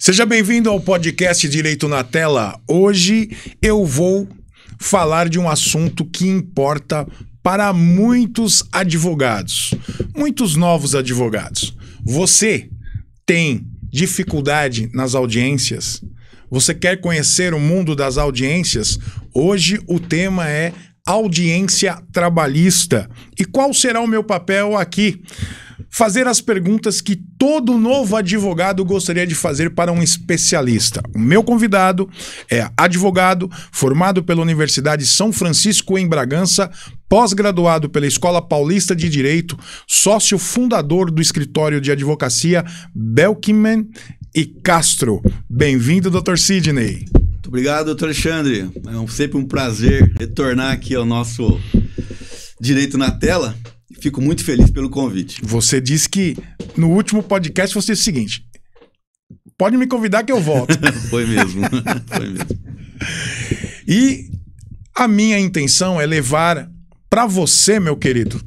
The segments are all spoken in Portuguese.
Seja bem-vindo ao podcast Direito na Tela. Hoje eu vou falar de um assunto que importa para muitos advogados, muitos novos advogados. Você tem dificuldade nas audiências? Você quer conhecer o mundo das audiências? Hoje o tema é audiência trabalhista. E qual será o meu papel aqui? Fazer as perguntas que todo novo advogado gostaria de fazer para um especialista. O meu convidado é advogado, formado pela Universidade São Francisco em Bragança, pós-graduado pela Escola Paulista de Direito, sócio fundador do escritório de advocacia Belkman e Castro. Bem-vindo, Dr. Sidney. Muito obrigado, Dr. Alexandre. É sempre um prazer retornar aqui ao nosso Direito na Tela. Fico muito feliz pelo convite. Você disse que no último podcast você disse o seguinte: pode me convidar que eu volto. Foi mesmo. Foi mesmo. E a minha intenção é levar para você, meu querido,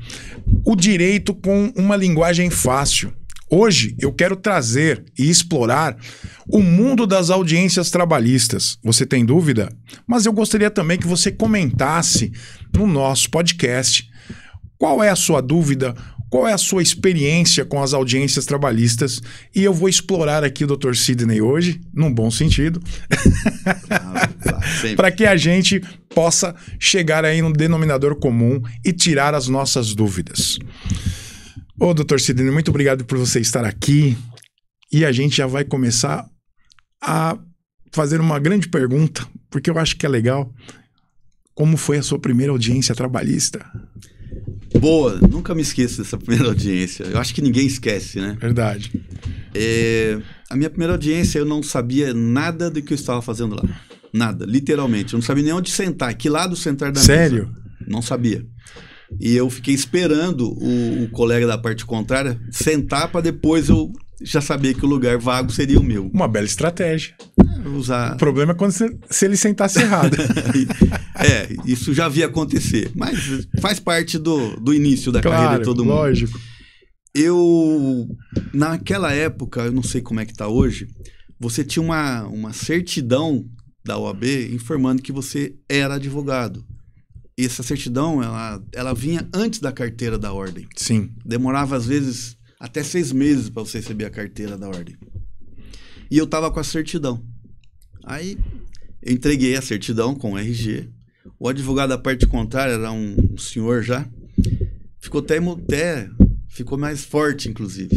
o direito com uma linguagem fácil. Hoje eu quero trazer e explorar o mundo das audiências trabalhistas. Você tem dúvida? Mas eu gostaria também que você comentasse no nosso podcast. Qual é a sua dúvida? Qual é a sua experiência com as audiências trabalhistas? E eu vou explorar aqui o Dr. Sidney hoje, num bom sentido, para que a gente possa chegar aí no denominador comum e tirar as nossas dúvidas. Ô, Dr. Sidney, muito obrigado por você estar aqui. E a gente já vai começar a fazer uma grande pergunta, porque eu acho que é legal. Como foi a sua primeira audiência trabalhista? Boa, nunca me esqueço dessa primeira audiência. Eu acho que ninguém esquece, né? Verdade. A minha primeira audiência, eu não sabia nada do que eu estava fazendo lá. Nada, literalmente. Eu não sabia nem onde sentar, que lado sentar da mesa. Sério? Não sabia. E eu fiquei esperando o colega da parte contrária sentar para depois eu já saber que o lugar vago seria o meu. Uma bela estratégia. Usar... O problema é quando se ele sentasse errado. Isso já havia acontecer. Mas faz parte do início da carreira de todo mundo. Lógico. Naquela época, eu não sei como é que está hoje, você tinha uma certidão da OAB informando que você era advogado. E essa certidão, ela vinha antes da carteira da ordem. Sim. Demorava, às vezes, até 6 meses para você receber a carteira da ordem. E eu estava com a certidão. Aí, eu entreguei a certidão com o RG. O advogado da parte contrária era um senhor já. Ficou mais forte, inclusive.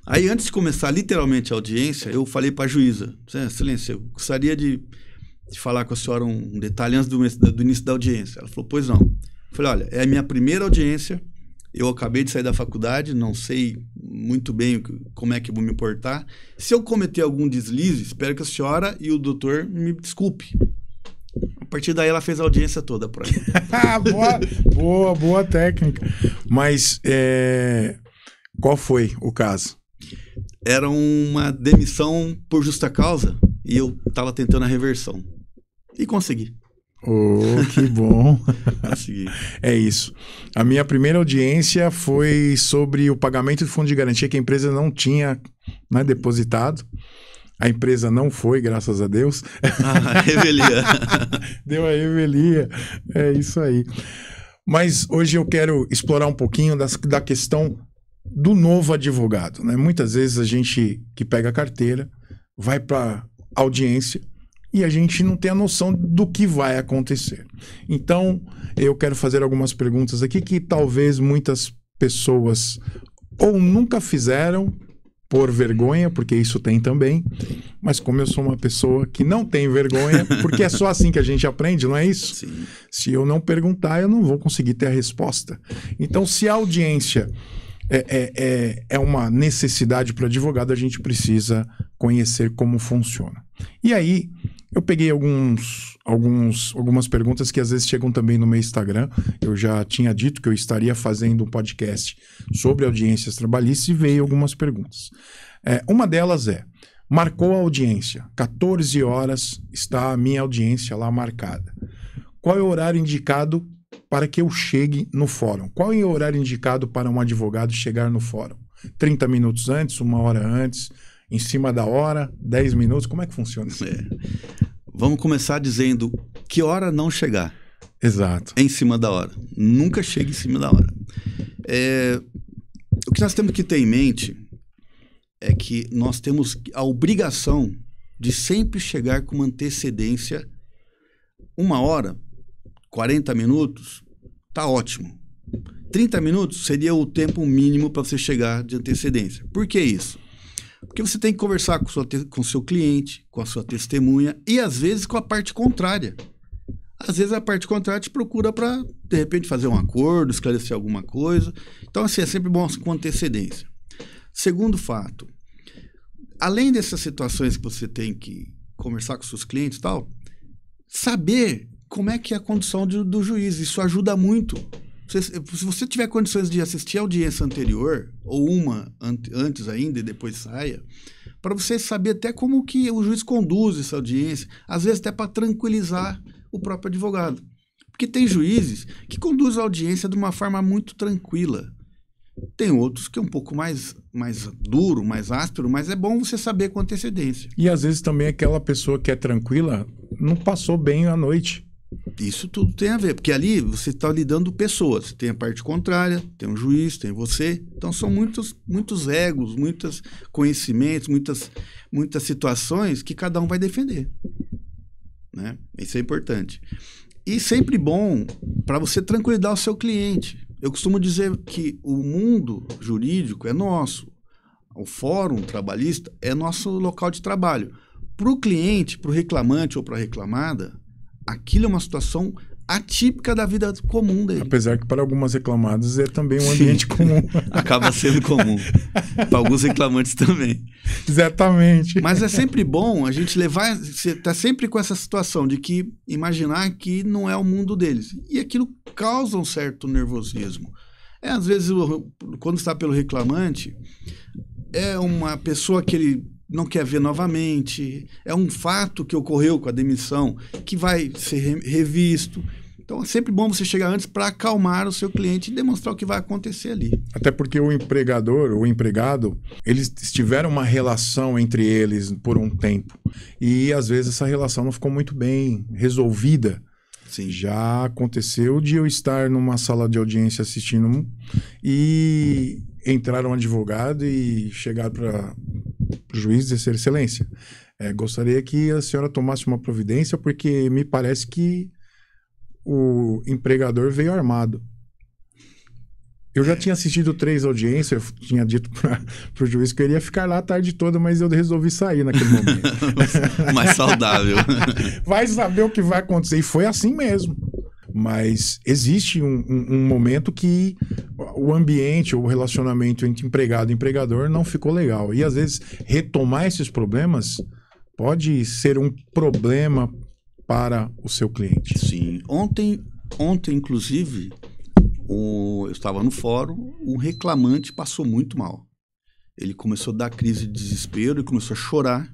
Aí, antes de começar literalmente a audiência, eu falei para a juíza: Excelência, eu gostaria de falar com a senhora um detalhe antes do início da audiência. Ela falou: pois não. Eu falei: olha, é a minha primeira audiência. Eu acabei de sair da faculdade, não sei muito bem como é que eu vou me portar. Se eu cometer algum deslize, espero que a senhora e o doutor me desculpe. A partir daí ela fez a audiência toda para mim. Boa técnica. Mas qual foi o caso? Era uma demissão por justa causa e eu estava tentando a reversão. E consegui. Oh, que bom. Consegui. É isso. A minha primeira audiência foi sobre o pagamento de fundo de garantia que a empresa não tinha depositado. A empresa não foi, graças a Deus. Revelia. Deu a revelia. É isso aí. Mas hoje eu quero explorar um pouquinho da questão do novo advogado, né? Muitas vezes a gente que pega a carteira vai para audiência e a gente não tem a noção do que vai acontecer. Então, eu quero fazer algumas perguntas aqui que talvez muitas pessoas ou nunca fizeram por vergonha, porque isso tem também, mas como eu sou uma pessoa que não tem vergonha, porque é só assim que a gente aprende, não é isso? Sim. Se eu não perguntar, eu não vou conseguir ter a resposta. Então, se a audiência é uma necessidade para o advogado, a gente precisa conhecer como funciona. E aí, eu peguei algumas perguntas que às vezes chegam também no meu Instagram. Eu já tinha dito que eu estaria fazendo um podcast sobre audiências trabalhistas e veio algumas perguntas. Uma delas marcou a audiência, 14 horas está a minha audiência lá marcada. Qual é o horário indicado para que eu chegue no fórum? Qual é o horário indicado para um advogado chegar no fórum? 30 minutos antes, 1 hora antes? Em cima da hora, 10 minutos, como é que funciona isso? Vamos começar dizendo que hora não chegar. Exato. É em cima da hora. Nunca chegue em cima da hora. O que nós temos que ter em mente é que nós temos a obrigação de sempre chegar com uma antecedência. 1 hora, 40 minutos, tá ótimo. 30 minutos seria o tempo mínimo para você chegar de antecedência. Por que isso? Porque você tem que conversar com o seu cliente, com a sua testemunha e, às vezes, com a parte contrária. Às vezes, a parte contrária te procura para, de repente, fazer um acordo, esclarecer alguma coisa. Então, assim, é sempre bom com antecedência. Segundo fato, além dessas situações que você tem que conversar com seus clientes e tal, saber como é que é a condição do juiz. Isso ajuda muito. Se você tiver condições de assistir a audiência anterior, ou uma antes ainda e depois saia, para você saber até como que o juiz conduz essa audiência, às vezes até para tranquilizar o próprio advogado. Porque tem juízes que conduzem a audiência de uma forma muito tranquila. Tem outros que é um pouco mais duro, mais áspero, mas é bom você saber com antecedência. E às vezes também aquela pessoa que é tranquila não passou bem a noite. Isso tudo tem a ver, porque ali você está lidando com pessoas. Tem a parte contrária, tem um juiz, tem você. Então são muitos egos, muitos conhecimentos, muitas situações que cada um vai defender. Né? Isso é importante. E sempre bom para você tranquilizar o seu cliente. Eu costumo dizer que o mundo jurídico é nosso. O fórum trabalhista é nosso local de trabalho. Para o cliente, para o reclamante ou para a reclamada, aquilo é uma situação atípica da vida comum dele. Apesar que para algumas reclamadas é também um ambiente comum. Acaba sendo comum. Para alguns reclamantes também. Exatamente. Mas é sempre bom a gente levar... Você está sempre com essa situação de que imaginar que não é o mundo deles. E aquilo causa um certo nervosismo. Às vezes, quando está pelo reclamante, é uma pessoa que ele não quer ver novamente, é um fato que ocorreu com a demissão que vai ser revisto. Então é sempre bom você chegar antes para acalmar o seu cliente e demonstrar o que vai acontecer ali. Até porque o empregador, o empregado, eles tiveram uma relação entre eles por um tempo. E às vezes essa relação não ficou muito bem resolvida. Sim. Já aconteceu de eu estar numa sala de audiência assistindo e entrar um advogado e chegar para o juiz e dizer: excelência, gostaria que a senhora tomasse uma providência porque me parece que o empregador veio armado. Eu já tinha assistido 3 audiências, eu tinha dito para o juiz que eu iria ficar lá a tarde toda, mas eu resolvi sair naquele momento. Mais saudável. Vai saber o que vai acontecer. E foi assim mesmo. Mas existe um momento que o ambiente, o relacionamento entre empregado e empregador não ficou legal. E às vezes retomar esses problemas pode ser um problema para o seu cliente. Sim. Ontem inclusive, eu estava no fórum, um reclamante passou muito mal. Ele começou a dar crise de desespero e começou a chorar,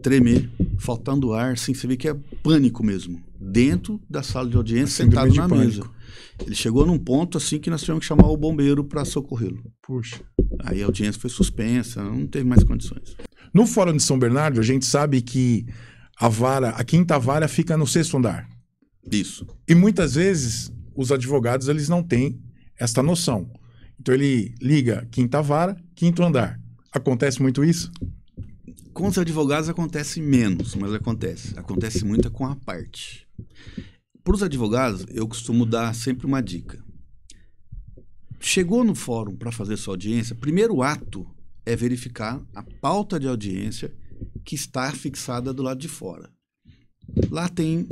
tremer, faltando ar, assim, você vê que é pânico mesmo. Dentro da sala de audiência, sentado na mesa. Ele chegou num ponto assim que nós tivemos que chamar o bombeiro para socorrê-lo. Puxa. Aí a audiência foi suspensa, não teve mais condições. No Fórum de São Bernardo, a gente sabe que a quinta vara fica no 6º andar. Isso. E muitas vezes os advogados eles não têm esta noção. Então ele liga quinta vara, 5º andar. Acontece muito isso? Com os advogados acontece menos, mas acontece. Acontece muito com a parte. Para os advogados, eu costumo dar sempre uma dica. Chegou no fórum para fazer sua audiência, primeiro ato é verificar a pauta de audiência que está fixada do lado de fora. Lá tem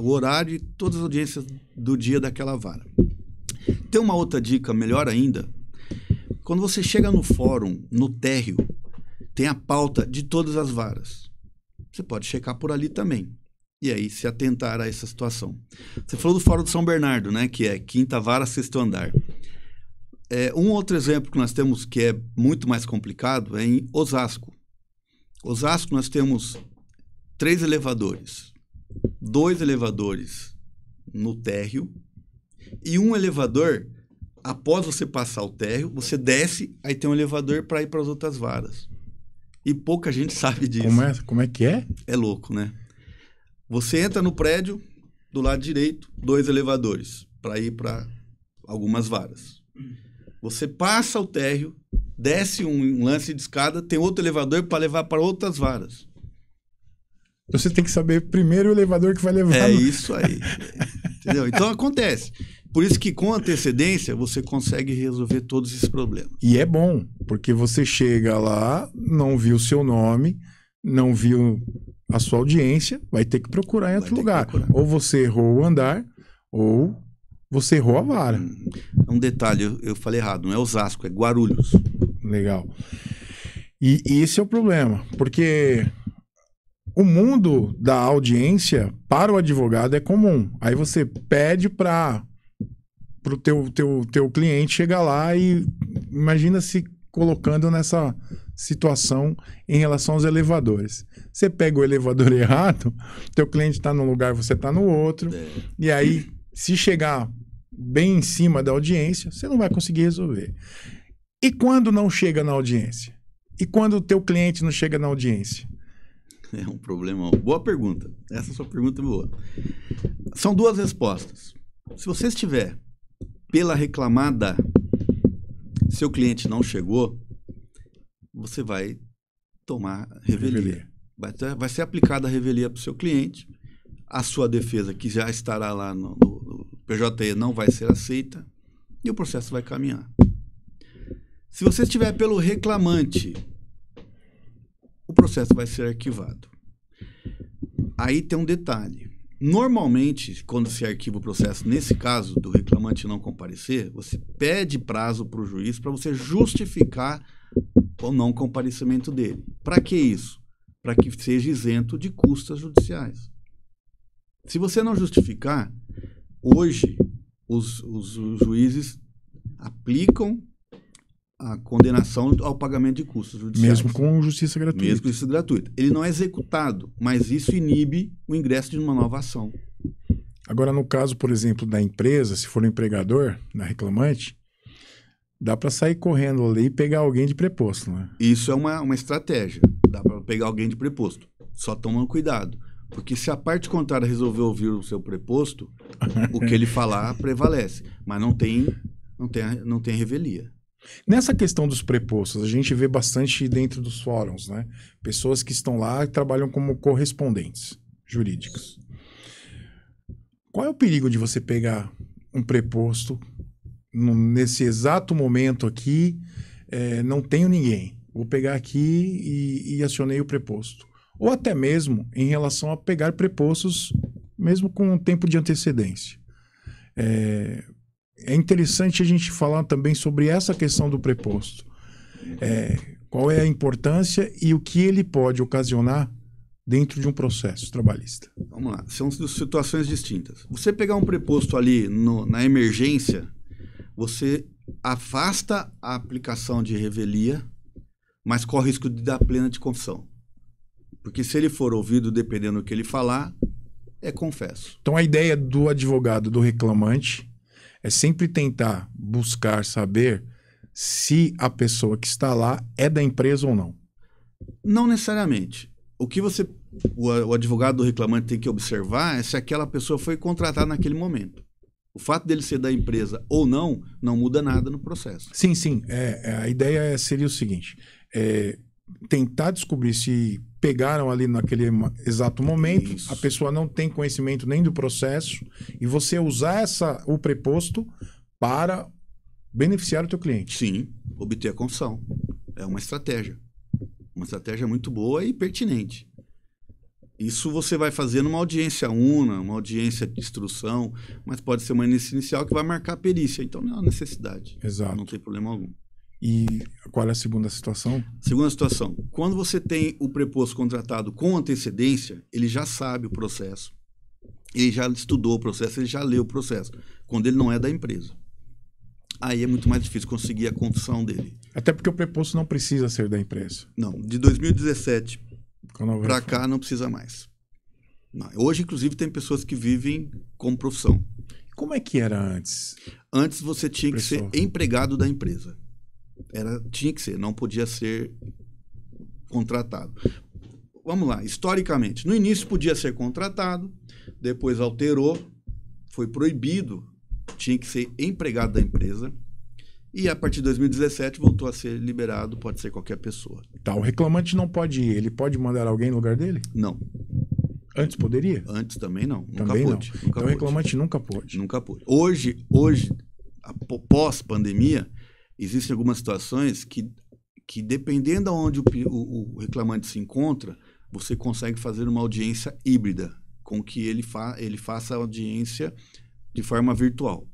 o horário e todas as audiências do dia daquela vara. Tem uma outra dica, melhor ainda. Quando você chega no fórum, no térreo, tem a pauta de todas as varas. Você pode checar por ali também. E aí se atentar a essa situação. Você falou do Fórum de São Bernardo, né? Que é 5ª vara, 6º andar. Um outro exemplo que nós temos que é muito mais complicado é em Osasco. Osasco nós temos 3 elevadores. 2 elevadores no térreo e um elevador, após você passar o térreo, você desce, aí tem um elevador para ir para as outras varas. E pouca gente sabe disso. Como é que é? É louco, né? Você entra no prédio, do lado direito, 2 elevadores para ir para algumas varas. Você passa o térreo, desce um lance de escada, tem outro elevador para levar para outras varas. Você tem que saber primeiro o elevador que vai levar. Isso aí. Entendeu? Então acontece. Por isso que com antecedência você consegue resolver todos esses problemas. E é bom, porque você chega lá, não viu o seu nome, não viu a sua audiência, vai ter que procurar em outro lugar. Ou você errou o andar, ou você errou a vara. Um detalhe, eu falei errado, não é Osasco, é Guarulhos. Legal. E esse é o problema, porque o mundo da audiência para o advogado é comum. Aí você pede para o teu cliente chegar lá e imagina se colocando nessa situação em relação aos elevadores. Você pega o elevador errado, teu cliente está num lugar, você está no outro, e aí se chegar bem em cima da audiência, você não vai conseguir resolver. E quando não chega na audiência? E quando o teu cliente não chega na audiência? É um problema. Boa pergunta. Essa sua pergunta é boa. São 2 respostas. Se você estiver pela reclamada, seu cliente não chegou, você vai tomar revelia. Vai ser aplicada a revelia para o seu cliente. A sua defesa, que já estará lá no PJE, não vai ser aceita e o processo vai caminhar. Se você estiver pelo reclamante, o processo vai ser arquivado. Aí tem um detalhe. Normalmente, quando se arquiva o processo, nesse caso do reclamante não comparecer, você pede prazo para o juiz para você justificar o não comparecimento dele. Para que isso? Para que seja isento de custas judiciais. Se você não justificar, hoje os juízes aplicam a condenação ao pagamento de custos judiciais. Mesmo com justiça gratuita. Mesmo com justiça gratuita. Ele não é executado, mas isso inibe o ingresso de uma nova ação. Agora, no caso, por exemplo, da empresa, se for um empregador, na reclamante, dá para sair correndo ali e pegar alguém de preposto, né? Isso é uma estratégia. Dá para pegar alguém de preposto. Só toma cuidado. Porque se a parte contrária resolver ouvir o seu preposto, o que ele falar prevalece. Mas não tem revelia. Nessa questão dos prepostos, a gente vê bastante dentro dos fóruns, né? Pessoas que estão lá e trabalham como correspondentes jurídicos. Qual é o perigo de você pegar um preposto nesse exato momento aqui, não tenho ninguém, vou pegar aqui e acionei o preposto? Ou até mesmo em relação a pegar prepostos, mesmo com um tempo de antecedência. É interessante a gente falar também sobre essa questão do preposto. Qual é a importância e o que ele pode ocasionar dentro de um processo trabalhista? Vamos lá, são situações distintas. Você pegar um preposto ali na emergência, você afasta a aplicação de revelia, mas corre o risco de dar plena de confissão. Porque se ele for ouvido, dependendo do que ele falar, é confesso. Então a ideia do advogado, do reclamante, é sempre tentar buscar saber se a pessoa que está lá é da empresa ou não. Não necessariamente. O que o advogado do reclamante tem que observar é se aquela pessoa foi contratada naquele momento. O fato dele ser da empresa ou não muda nada no processo. Sim, sim. A ideia seria o seguinte, tentar descobrir se pegaram ali naquele exato momento, isso. A pessoa não tem conhecimento nem do processo, e você usar o preposto para beneficiar o teu cliente. Sim, obter a confissão. É uma estratégia. Uma estratégia muito boa e pertinente. Isso você vai fazer numa audiência una, uma audiência de instrução, mas pode ser uma audiência inicial que vai marcar a perícia. Então não é uma necessidade. Exato. Não tem problema algum. E qual é a segunda situação? Segunda situação. Quando você tem o preposto contratado com antecedência, ele já sabe o processo. Ele já estudou o processo, ele já leu o processo. Quando ele não é da empresa. Aí é muito mais difícil conseguir a confissão dele. Até porque o preposto não precisa ser da empresa. Não, de 2017 para cá não precisa mais. Não. Hoje, inclusive, tem pessoas que vivem como profissão. Como é que era antes? Antes você tinha que ser empregado da empresa. Tinha que ser, não podia ser contratado. Vamos lá, historicamente. No início podia ser contratado, depois alterou, foi proibido, tinha que ser empregado da empresa. E a partir de 2017 voltou a ser liberado, pode ser qualquer pessoa. Tá, o reclamante não pode ir, ele pode mandar alguém no lugar dele? Não. Antes poderia? Antes também não. Também nunca pôde. não. Nunca Então o reclamante nunca pôde. Nunca pôde. Hoje pós-pandemia, existem algumas situações que dependendo de onde o reclamante se encontra, você consegue fazer uma audiência híbrida, com que ele faça a audiência de forma virtual.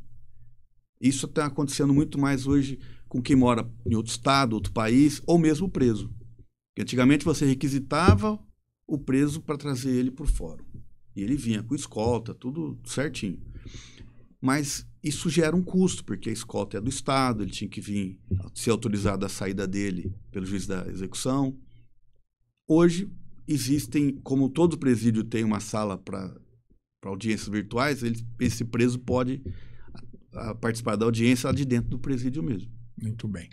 Isso está acontecendo muito mais hoje com quem mora em outro estado, outro país, ou mesmo preso. Porque antigamente você requisitava o preso para trazer ele para o fórum. E ele vinha com escolta, tudo certinho. Mas isso gera um custo, porque a escolta é do Estado, ele tinha que vir ser autorizado a saída dele pelo juiz da execução. Hoje existem, como todo presídio tem uma sala para audiências virtuais, esse preso pode participar da audiência lá de dentro do presídio mesmo. Muito bem.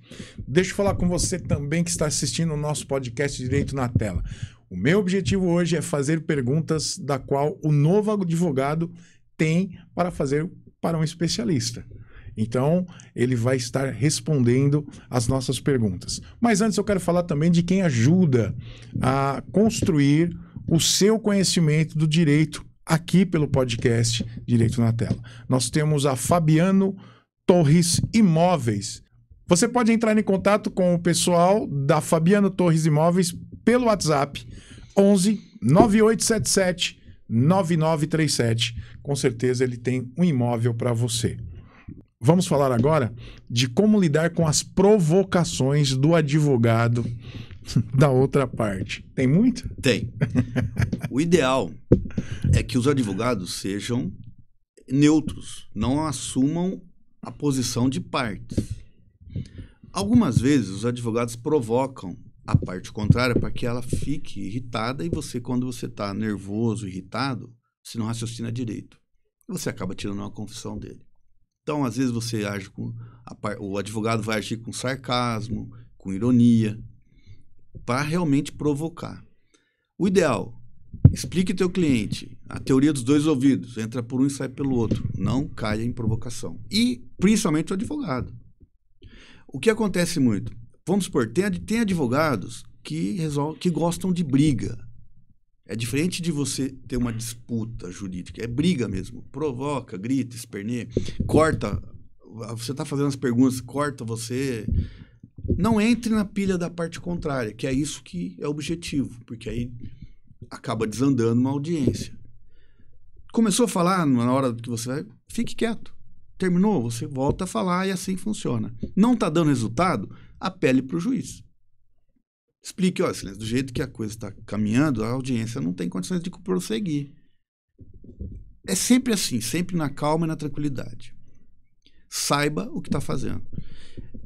Deixa eu falar com você também que está assistindo o nosso podcast Direito na Tela. O meu objetivo hoje é fazer perguntas da qual o novo advogado tem para fazer para um especialista. Então, ele vai estar respondendo as nossas perguntas. Mas antes eu quero falar também de quem ajuda a construir o seu conhecimento do direito aqui pelo podcast Direito na Tela. Nós temos a Fabiano Torres Imóveis. Você pode entrar em contato com o pessoal da Fabiano Torres Imóveis pelo WhatsApp 11 9877 9937. Com certeza ele tem um imóvel para você. Vamos falar agora de como lidar com as provocações do advogado da outra parte. Tem muito? Tem. O ideal é que os advogados sejam neutros, não assumam a posição de partes. Algumas vezes os advogados provocam a parte contrária para que ela fique irritada e você, quando você está nervoso, irritado, você não raciocina direito. Você acaba tirando uma confissão dele. Então, às vezes você age o advogado vai agir com sarcasmo, com ironia, para realmente provocar. O ideal, explique ao teu cliente a teoria dos dois ouvidos, entra por um e sai pelo outro. Não caia em provocação. E, principalmente, o advogado. O que acontece muito? Vamos supor, tem advogados que gostam de briga. É diferente de você ter uma disputa jurídica. É briga mesmo. Provoca, grita, esperneia, corta. Você está fazendo as perguntas, corta você. Não entre na pilha da parte contrária, que é isso que é o objetivo, porque aí acaba desandando uma audiência. Começou a falar na hora que você vai, fique quieto. Terminou, você volta a falar e assim funciona. Não está dando resultado, apele para o juiz. Explique, ó, excelência, do jeito que a coisa está caminhando, a audiência não tem condições de prosseguir. É sempre assim, sempre na calma e na tranquilidade. Saiba o que está fazendo.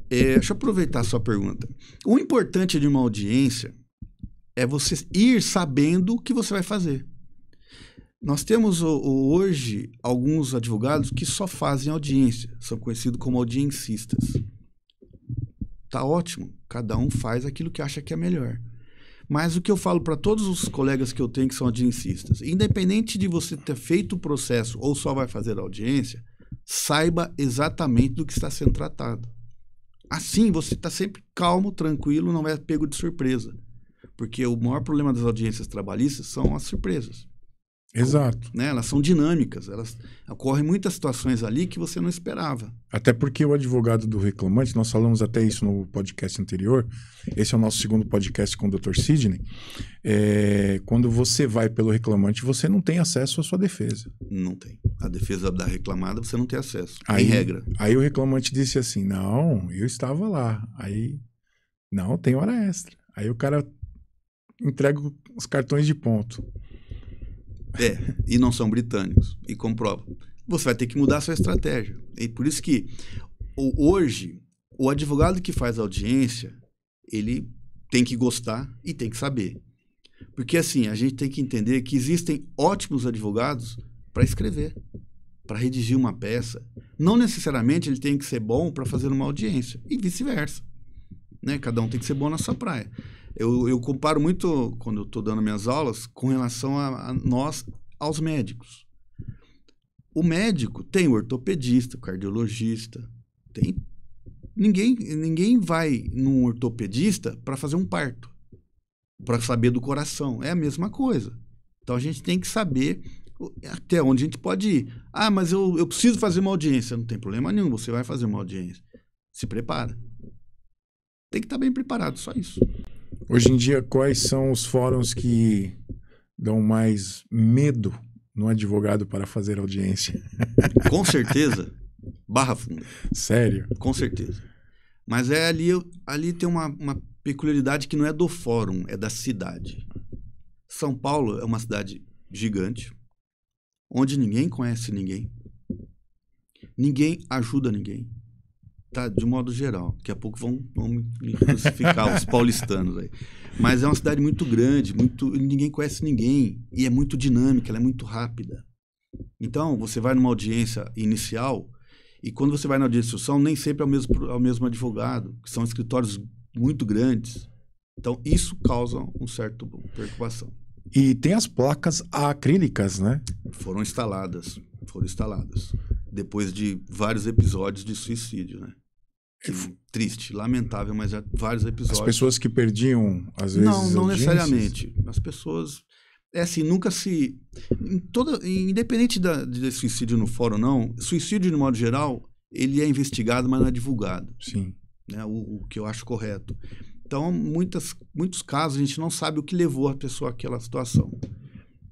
Deixa eu aproveitar a sua pergunta. O importante de uma audiência é você ir sabendo o que você vai fazer. Nós temos hoje alguns advogados que só fazem audiência, são conhecidos como audiencistas. Tá ótimo, cada um faz aquilo que acha que é melhor. Mas o que eu falo para todos os colegas que eu tenho que são audiencistas, independente de você ter feito o processo ou só vai fazer a audiência, saiba exatamente do que está sendo tratado. Assim, você está sempre calmo, tranquilo, não é pego de surpresa. Porque o maior problema das audiências trabalhistas são as surpresas. Exato. Né? Elas são dinâmicas, ocorrem muitas situações ali que você não esperava. Até porque o advogado do reclamante, nós falamos até isso no podcast anterior, esse é o nosso segundo podcast com o Dr. Sidney, quando você vai pelo reclamante, você não tem acesso à sua defesa. Não tem. A defesa da reclamada você não tem acesso, aí, em regra. Aí o reclamante disse assim, não, eu estava lá. Aí, não, tem hora extra. Aí o cara entrega os cartões de ponto. E não são britânicos, e comprova. Você vai ter que mudar a sua estratégia. E por isso que, hoje, o advogado que faz audiência, ele tem que gostar e tem que saber. Porque, assim, a gente tem que entender que existem ótimos advogados para escrever, para redigir uma peça. Não necessariamente ele tem que ser bom para fazer uma audiência, e vice-versa. Né? Cada um tem que ser bom na sua praia. Eu comparo muito, quando eu estou dando minhas aulas, com relação a nós, aos médicos. O médico tem o ortopedista, o cardiologista, tem... Ninguém vai num ortopedista para fazer um parto, para saber do coração. É a mesma coisa. Então, a gente tem que saber até onde a gente pode ir. Ah, mas eu preciso fazer uma audiência. Não tem problema nenhum, você vai fazer uma audiência. Se prepara. Tem que estar bem preparado, só isso. Hoje em dia, quais são os fóruns que dão mais medo no advogado para fazer audiência? Com certeza, Barra Funda. Sério? Com certeza. Mas ali tem uma peculiaridade que não é do fórum, é da cidade. São Paulo é uma cidade gigante, onde ninguém conhece ninguém. Ninguém ajuda ninguém. Tá, de modo geral. Daqui a pouco vão me crucificar os paulistanos aí. Mas é uma cidade muito grande, ninguém conhece ninguém. E é muito dinâmica, ela é muito rápida. Então, você vai numa audiência inicial, e quando você vai na audiência de instrução, nem sempre é o mesmo advogado, que são escritórios muito grandes. Então, isso causa um certo preocupação. E tem as placas acrílicas, né? Foram instaladas. Depois de vários episódios de suicídio, né? Triste, lamentável, mas vários episódios. As pessoas que perdiam, às vezes, não necessariamente. As pessoas... É assim, nunca se... Independente de suicídio no fórum ou não, suicídio, de modo geral, ele é investigado, mas não é divulgado. Sim. Né? O que eu acho correto. Então, muitos casos, a gente não sabe o que levou a pessoa àquela situação.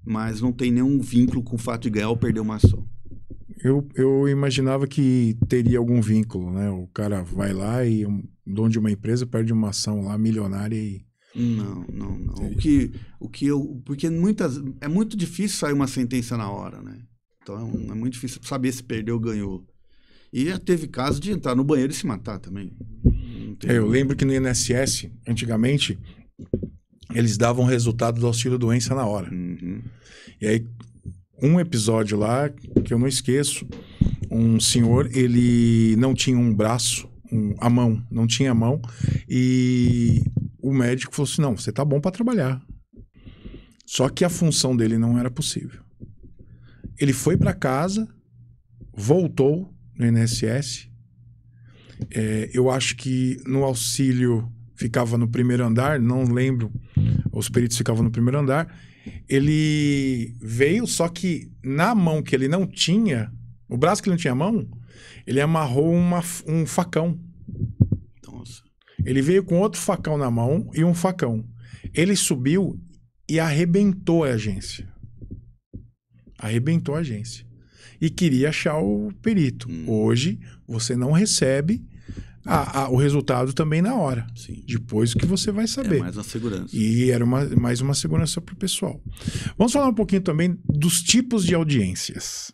Mas não tem nenhum vínculo com o fato de ganhar ou perder uma ação. Eu imaginava que teria algum vínculo, né? O cara vai lá e dono de uma empresa perde uma ação lá milionária e... Não. Porque é muito difícil sair uma sentença na hora, né? Então é muito difícil saber se perdeu ou ganhou. E já teve caso de entrar no banheiro e se matar também. Eu lembro que no INSS, antigamente, eles davam resultado do auxílio-doença na hora. Uhum. E aí, um episódio lá, que eu não esqueço, um senhor, ele não tinha um braço, a mão, não tinha a mão, e o médico falou assim, não, você tá bom para trabalhar. Só que a função dele não era possível. Ele foi para casa, voltou no INSS, eu acho que no auxílio ficava no primeiro andar, não lembro, os peritos ficavam no primeiro andar, ele veio, só que na mão que ele não tinha, o braço que ele não tinha mão, ele amarrou um facão. Nossa. Ele veio com outro facão na mão e um facão. Ele subiu e arrebentou a agência. Arrebentou a agência. E queria achar o perito. Hoje, você não recebe o resultado também na hora. Sim. Depois que você vai saber. É mais uma segurança. E era mais uma segurança para o pessoal. Vamos falar um pouquinho também dos tipos de audiências.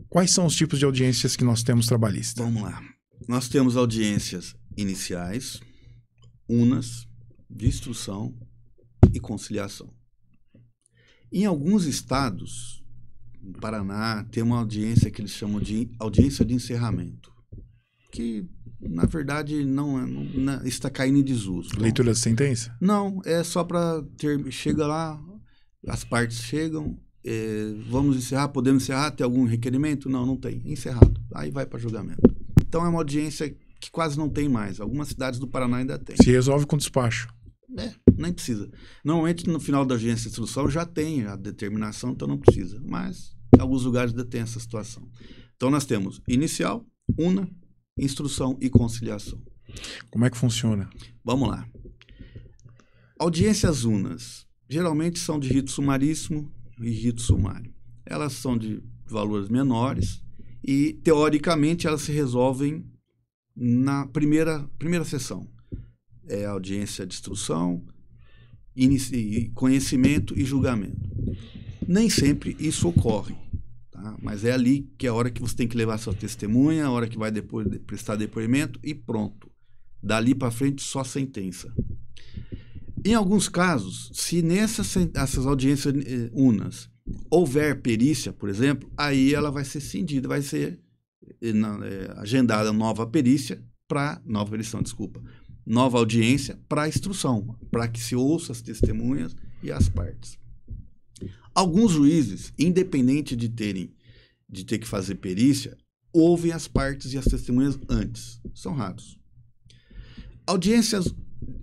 Quais são os tipos de audiências que nós temos trabalhistas? Vamos lá. Nós temos audiências iniciais, unas, de instrução e conciliação. Em alguns estados, no Paraná, tem uma audiência que eles chamam de audiência de encerramento, que, na verdade, não está caindo em desuso. Leitura de sentença? Não, é só para ter... Chega lá, as partes chegam, vamos encerrar, podemos encerrar, tem algum requerimento? Não tem, encerrado. Aí vai para julgamento. Então é uma audiência que quase não tem mais. Algumas cidades do Paraná ainda tem. Se resolve com despacho. Nem precisa. Normalmente no final da audiência de instrução já tem a determinação, então não precisa. Mas em alguns lugares ainda tem essa situação. Então nós temos inicial, una, instrução e conciliação. Como é que funciona? Vamos lá. Audiências unas geralmente são de rito sumaríssimo e rito sumário. Elas são de valores menores e, teoricamente, elas se resolvem na primeira sessão. É a audiência de instrução, conhecimento e julgamento. Nem sempre isso ocorre, tá? Mas é ali que é a hora que você tem que levar sua testemunha, a hora que vai depois prestar depoimento e pronto. Dali para frente, só sentença. Em alguns casos, se essas audiências unas houver perícia, por exemplo, aí ela vai ser cindida, vai ser agendada nova perícia, nova audiência para a instrução, para que se ouça as testemunhas e as partes. Alguns juízes, independente de ter que fazer perícia, ouvem as partes e as testemunhas antes. São raros. Audiências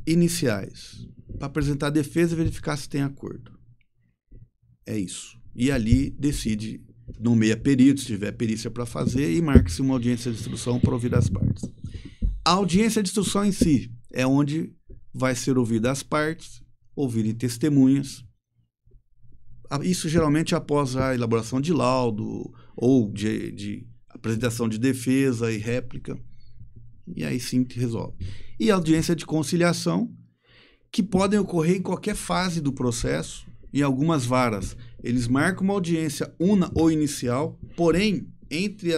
iniciais, para apresentar a defesa e verificar se tem acordo. É isso. E ali decide, nomeia perito, se tiver perícia para fazer, e marca-se uma audiência de instrução para ouvir as partes. A audiência de instrução em si é onde vai ser ouvida as partes, ouvirem testemunhas. Isso geralmente após a elaboração de laudo ou de apresentação de defesa e réplica. E aí sim resolve. E a audiência de conciliação, que podem ocorrer em qualquer fase do processo. Em algumas varas, eles marcam uma audiência una ou inicial, porém, entre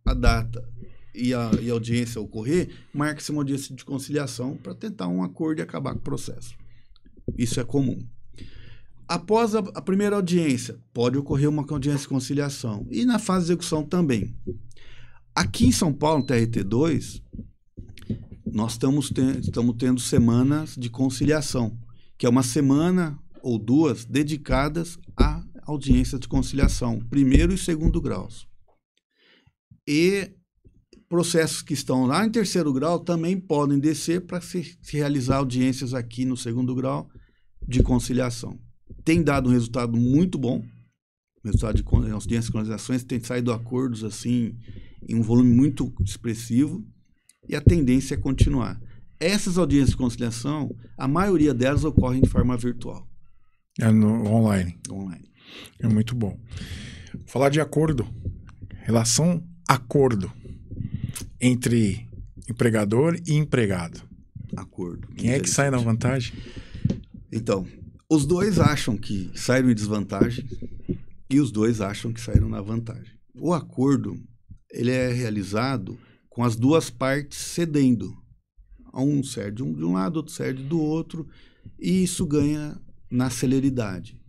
a data e a audiência ocorrer, marca-se uma audiência de conciliação para tentar um acordo e acabar com o processo. Isso é comum. Após a primeira audiência, pode ocorrer uma audiência de conciliação. E na fase de execução também. Aqui em São Paulo, no TRT2, nós estamos tendo semanas de conciliação, que é uma semana ou duas dedicadas à audiência de conciliação, primeiro e segundo graus. E processos que estão lá em terceiro grau também podem descer para se realizar audiências aqui no segundo grau de conciliação. Tem dado um resultado muito bom. O resultado de audiências de conciliações tem saído acordos assim em um volume muito expressivo e a tendência é continuar. Essas audiências de conciliação, a maioria delas ocorrem de forma virtual. Online. Online. É muito bom. Falar de acordo. Relação acordo entre empregador e empregado. Acordo. Quem é que sai na vantagem? Então, os dois acham que saíram em desvantagem e os dois acham que saíram na vantagem. O acordo, ele é realizado com as duas partes cedendo. Um cede de um lado, outro cede do outro, e isso ganha na celeridade.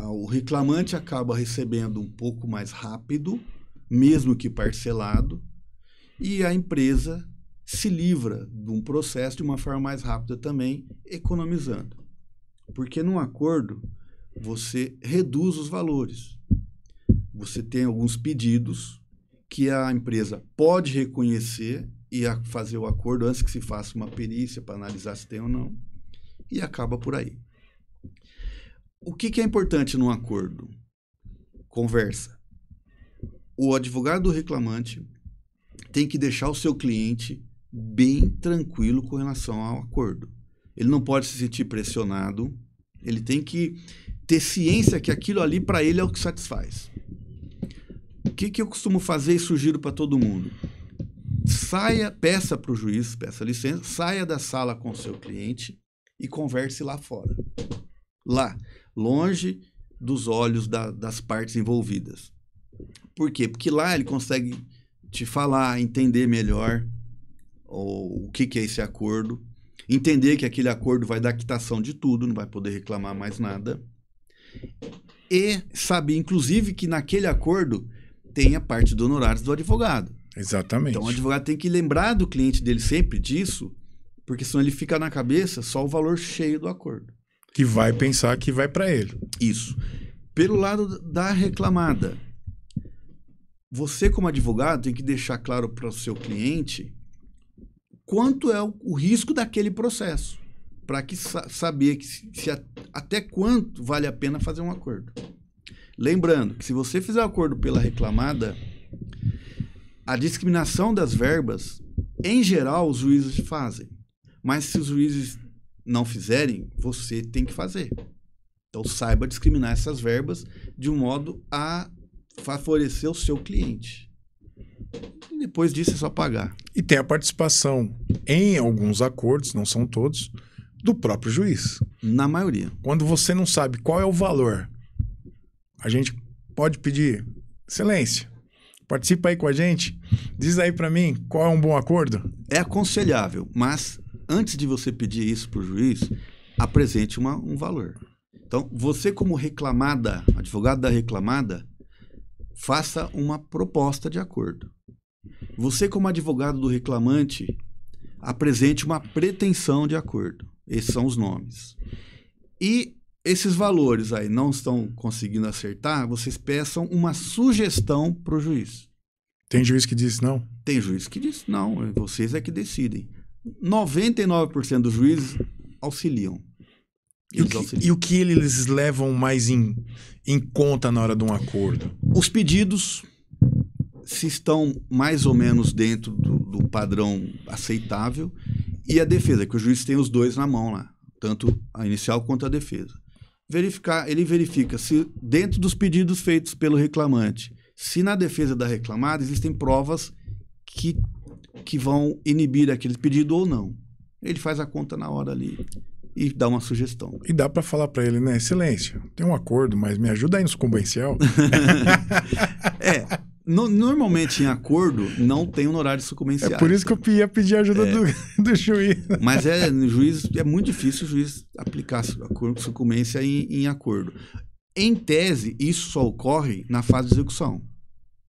O reclamante acaba recebendo um pouco mais rápido, mesmo que parcelado, e a empresa se livra de um processo de uma forma mais rápida também, economizando. Porque num acordo, você reduz os valores. Você tem alguns pedidos que a empresa pode reconhecer e fazer o acordo antes que se faça uma perícia para analisar se tem ou não, e acaba por aí. O que é importante num acordo? Conversa. O advogado do reclamante tem que deixar o seu cliente bem tranquilo com relação ao acordo. Ele não pode se sentir pressionado, ele tem que ter ciência que aquilo ali para ele é o que satisfaz. O que eu costumo fazer e sugiro para todo mundo? Peça para o juiz, peça licença, saia da sala com o seu cliente e converse lá fora. Lá, longe dos olhos das partes envolvidas. Por quê? Porque lá ele consegue te falar, entender melhor o que é esse acordo, entender que aquele acordo vai dar quitação de tudo, não vai poder reclamar mais nada, e saber, inclusive, que naquele acordo tem a parte de honorários do advogado. Exatamente. Então, o advogado tem que lembrar do cliente dele sempre disso, porque senão ele fica na cabeça só o valor cheio do acordo. Que vai pensar que vai para ele. Isso. Pelo lado da reclamada, você como advogado tem que deixar claro para o seu cliente quanto é o risco daquele processo, para que saber até quanto vale a pena fazer um acordo. Lembrando que se você fizer um acordo pela reclamada, a discriminação das verbas, em geral, os juízes fazem. Mas se os juízes não fizerem, você tem que fazer. Então, saiba discriminar essas verbas de um modo a favorecer o seu cliente. E depois disso é só pagar. E tem a participação em alguns acordos, não são todos, do próprio juiz. Na maioria. Quando você não sabe qual é o valor, a gente pode pedir, excelência, participa aí com a gente, diz aí para mim qual é um bom acordo. É aconselhável, mas antes de você pedir isso para o juiz, apresente um valor. Então, você como reclamada, advogado da reclamada, faça uma proposta de acordo. Você como advogado do reclamante, apresente uma pretensão de acordo. Esses são os nomes. E esses valores aí não estão conseguindo acertar, vocês peçam uma sugestão para o juiz. Tem juiz que diz não? Tem juiz que diz não, vocês é que decidem. 99% dos juízes auxiliam. E o que eles levam mais em conta na hora de um acordo? Os pedidos, se estão mais ou menos dentro do padrão aceitável, e a defesa, que o juiz tem os dois na mão lá, tanto a inicial quanto a defesa. Ele verifica se dentro dos pedidos feitos pelo reclamante, se na defesa da reclamada existem provas que vão inibir aquele pedido ou não. Ele faz a conta na hora ali e dá uma sugestão. E dá para falar para ele, né? Excelência, tem um acordo, mas me ajuda aí no sucumbencial. Normalmente em acordo não tem honorário sucumbencial. É por isso que eu ia pedir ajuda do juiz. Mas no juiz é muito difícil o juiz aplicar sucumbência em acordo. Em tese, isso só ocorre na fase de execução.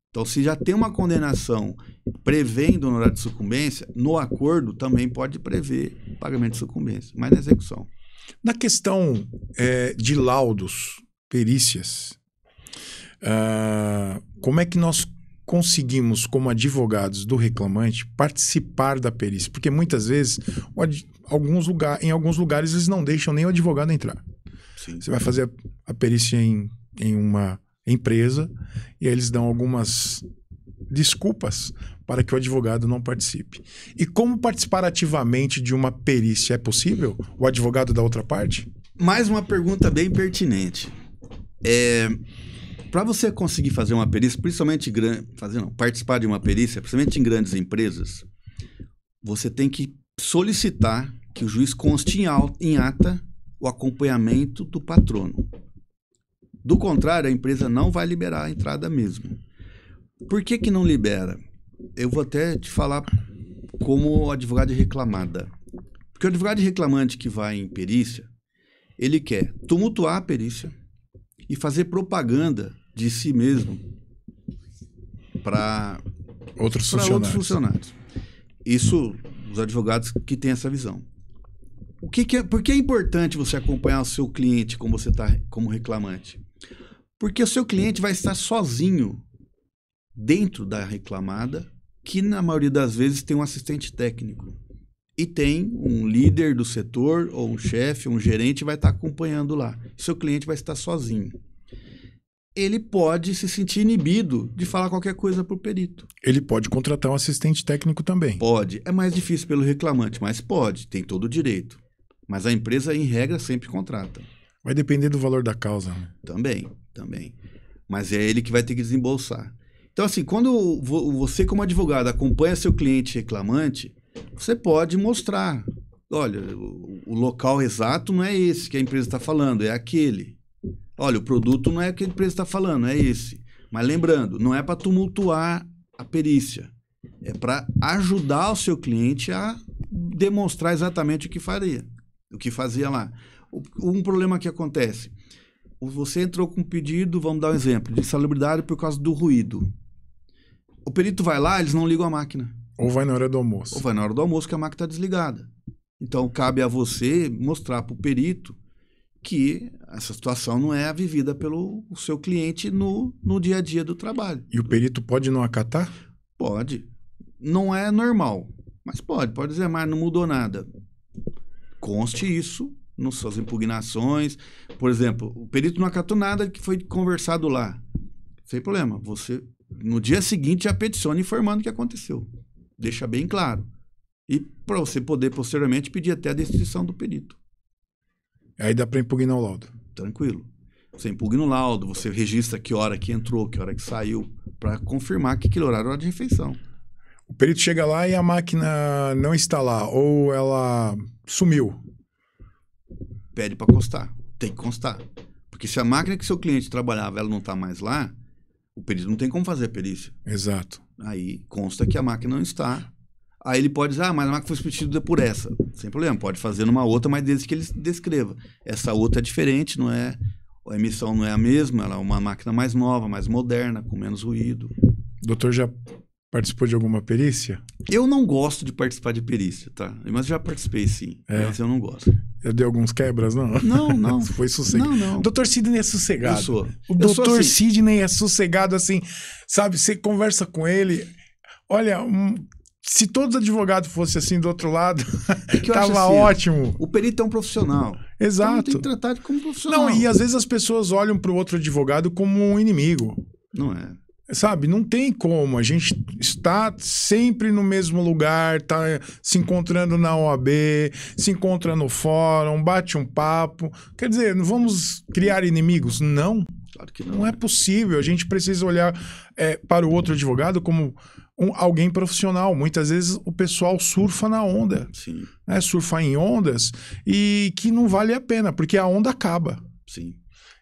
Então, se já tem uma condenação prevendo honorário de sucumbência, no acordo também pode prever pagamento de sucumbência, mas na execução. Na questão de laudos, perícias, como é que nós conseguimos, como advogados do reclamante, participar da perícia? Porque muitas vezes, em alguns lugares, eles não deixam nem o advogado entrar. Sim. Você vai fazer a perícia em uma empresa e aí eles dão algumas desculpas para que o advogado não participe. E como participar ativamente de uma perícia? É possível? O advogado da outra parte? Mais uma pergunta bem pertinente. Para você conseguir fazer uma perícia, principalmente participar de uma perícia, principalmente em grandes empresas, você tem que solicitar que o juiz conste em ata o acompanhamento do patrono. Do contrário, a empresa não vai liberar a entrada mesmo. Por que não libera? Eu vou até te falar como advogado de reclamada. Porque o advogado de reclamante que vai em perícia, ele quer tumultuar a perícia e fazer propaganda de si mesmo para outros funcionários. Isso, os advogados que têm essa visão. Por que é importante você acompanhar o seu cliente como você está como reclamante? Porque o seu cliente vai estar sozinho dentro da reclamada, que na maioria das vezes tem um assistente técnico. E tem um líder do setor, ou um chefe, um gerente, vai estar acompanhando lá. Seu cliente vai estar sozinho. Ele pode se sentir inibido de falar qualquer coisa para o perito. Ele pode contratar um assistente técnico também. Pode. É mais difícil pelo reclamante, mas pode. Tem todo o direito. Mas a empresa, em regra, sempre contrata. Vai depender do valor da causa, né? Também. Mas é ele que vai ter que desembolsar. Então, assim, quando você, como advogado, acompanha seu cliente reclamante, você pode mostrar. Olha, o local exato não é esse que a empresa está falando, é aquele. Olha, o produto não é o que a empresa está falando, é esse. Mas lembrando, não é para tumultuar a perícia. É para ajudar o seu cliente a demonstrar exatamente o que fazia lá. Um problema que acontece. Você entrou com um pedido, vamos dar um exemplo, de insalubridade por causa do ruído. O perito vai lá, eles não ligam a máquina. Ou vai na hora do almoço. Ou vai na hora do almoço que a máquina está desligada. Então, cabe a você mostrar para o perito que essa situação não é vivida pelo seu cliente no dia a dia do trabalho. E o perito pode não acatar? Pode. Não é normal, mas pode. Pode dizer, mas não mudou nada. Conste isso nas suas impugnações. Por exemplo, o perito não acatou nada que foi conversado lá. Sem problema. Você, no dia seguinte, já peticiona informando o que aconteceu. Deixa bem claro. E para você poder, posteriormente, pedir até a destituição do perito. Aí dá para impugnar o laudo. Tranquilo. Você impugna o laudo, você registra que hora que entrou, que hora que saiu, para confirmar que aquele horário era de refeição. O perito chega lá e a máquina não está lá, ou ela sumiu. Pede para constar. Tem que constar. Porque se a máquina que seu cliente trabalhava ela não está mais lá, o perito não tem como fazer a perícia. Exato. Aí consta que a máquina não está. Aí ele pode dizer, mas a máquina foi substituída por essa. Sem problema, pode fazer numa outra, mas desde que ele descreva. Essa outra é diferente, não é? A emissão não é a mesma, ela é uma máquina mais nova, mais moderna, com menos ruído. O doutor já Participou de alguma perícia? Eu não gosto de participar de perícia, tá? Mas já participei, sim. Mas eu não gosto. Eu dei alguns quebras, não? Não. Foi sossegado. Não. O Dr. Sidney é sossegado. Eu sou. O Dr. Sidney é sossegado, assim, sabe? Você conversa com ele, olha, se todos os advogados fossem assim do outro lado, tava assim, ótimo. O perito é um profissional. Exato. Então tem que tratar como profissional. Não, e às vezes as pessoas olham para o outro advogado como um inimigo. Não é. Sabe, não tem como. A gente está sempre no mesmo lugar, tá se encontrando na OAB, se encontra no fórum, bate um papo. Quer dizer, não vamos criar inimigos? Não. Claro que não. Não é possível. A gente precisa olhar para o outro advogado como alguém profissional. Muitas vezes o pessoal surfa na onda. Sim. Né? Surfa em ondas e que não vale a pena, porque a onda acaba. Sim.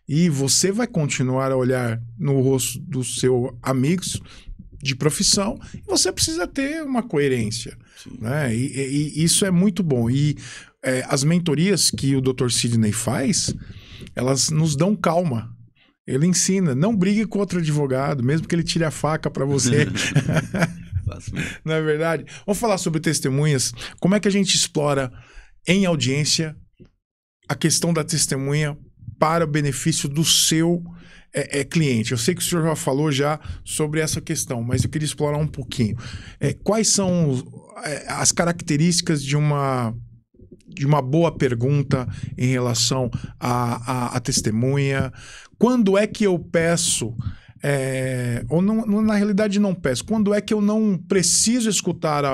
E você vai continuar a olhar no rosto dos seus amigos de profissão e você precisa ter uma coerência. Né? E isso é muito bom. E as mentorias que o Dr. Sidney faz, elas nos dão calma. Ele ensina, não brigue com outro advogado, mesmo que ele tire a faca para você. Não é verdade? Vamos falar sobre testemunhas. Como é que a gente explora em audiência a questão da testemunha para o benefício do seu cliente? Eu sei que o senhor já falou sobre essa questão, mas eu queria explorar um pouquinho. Quais são as características de uma boa pergunta em relação à testemunha? Quando é que eu peço, ou não, na realidade não peço, quando é que eu não preciso escutar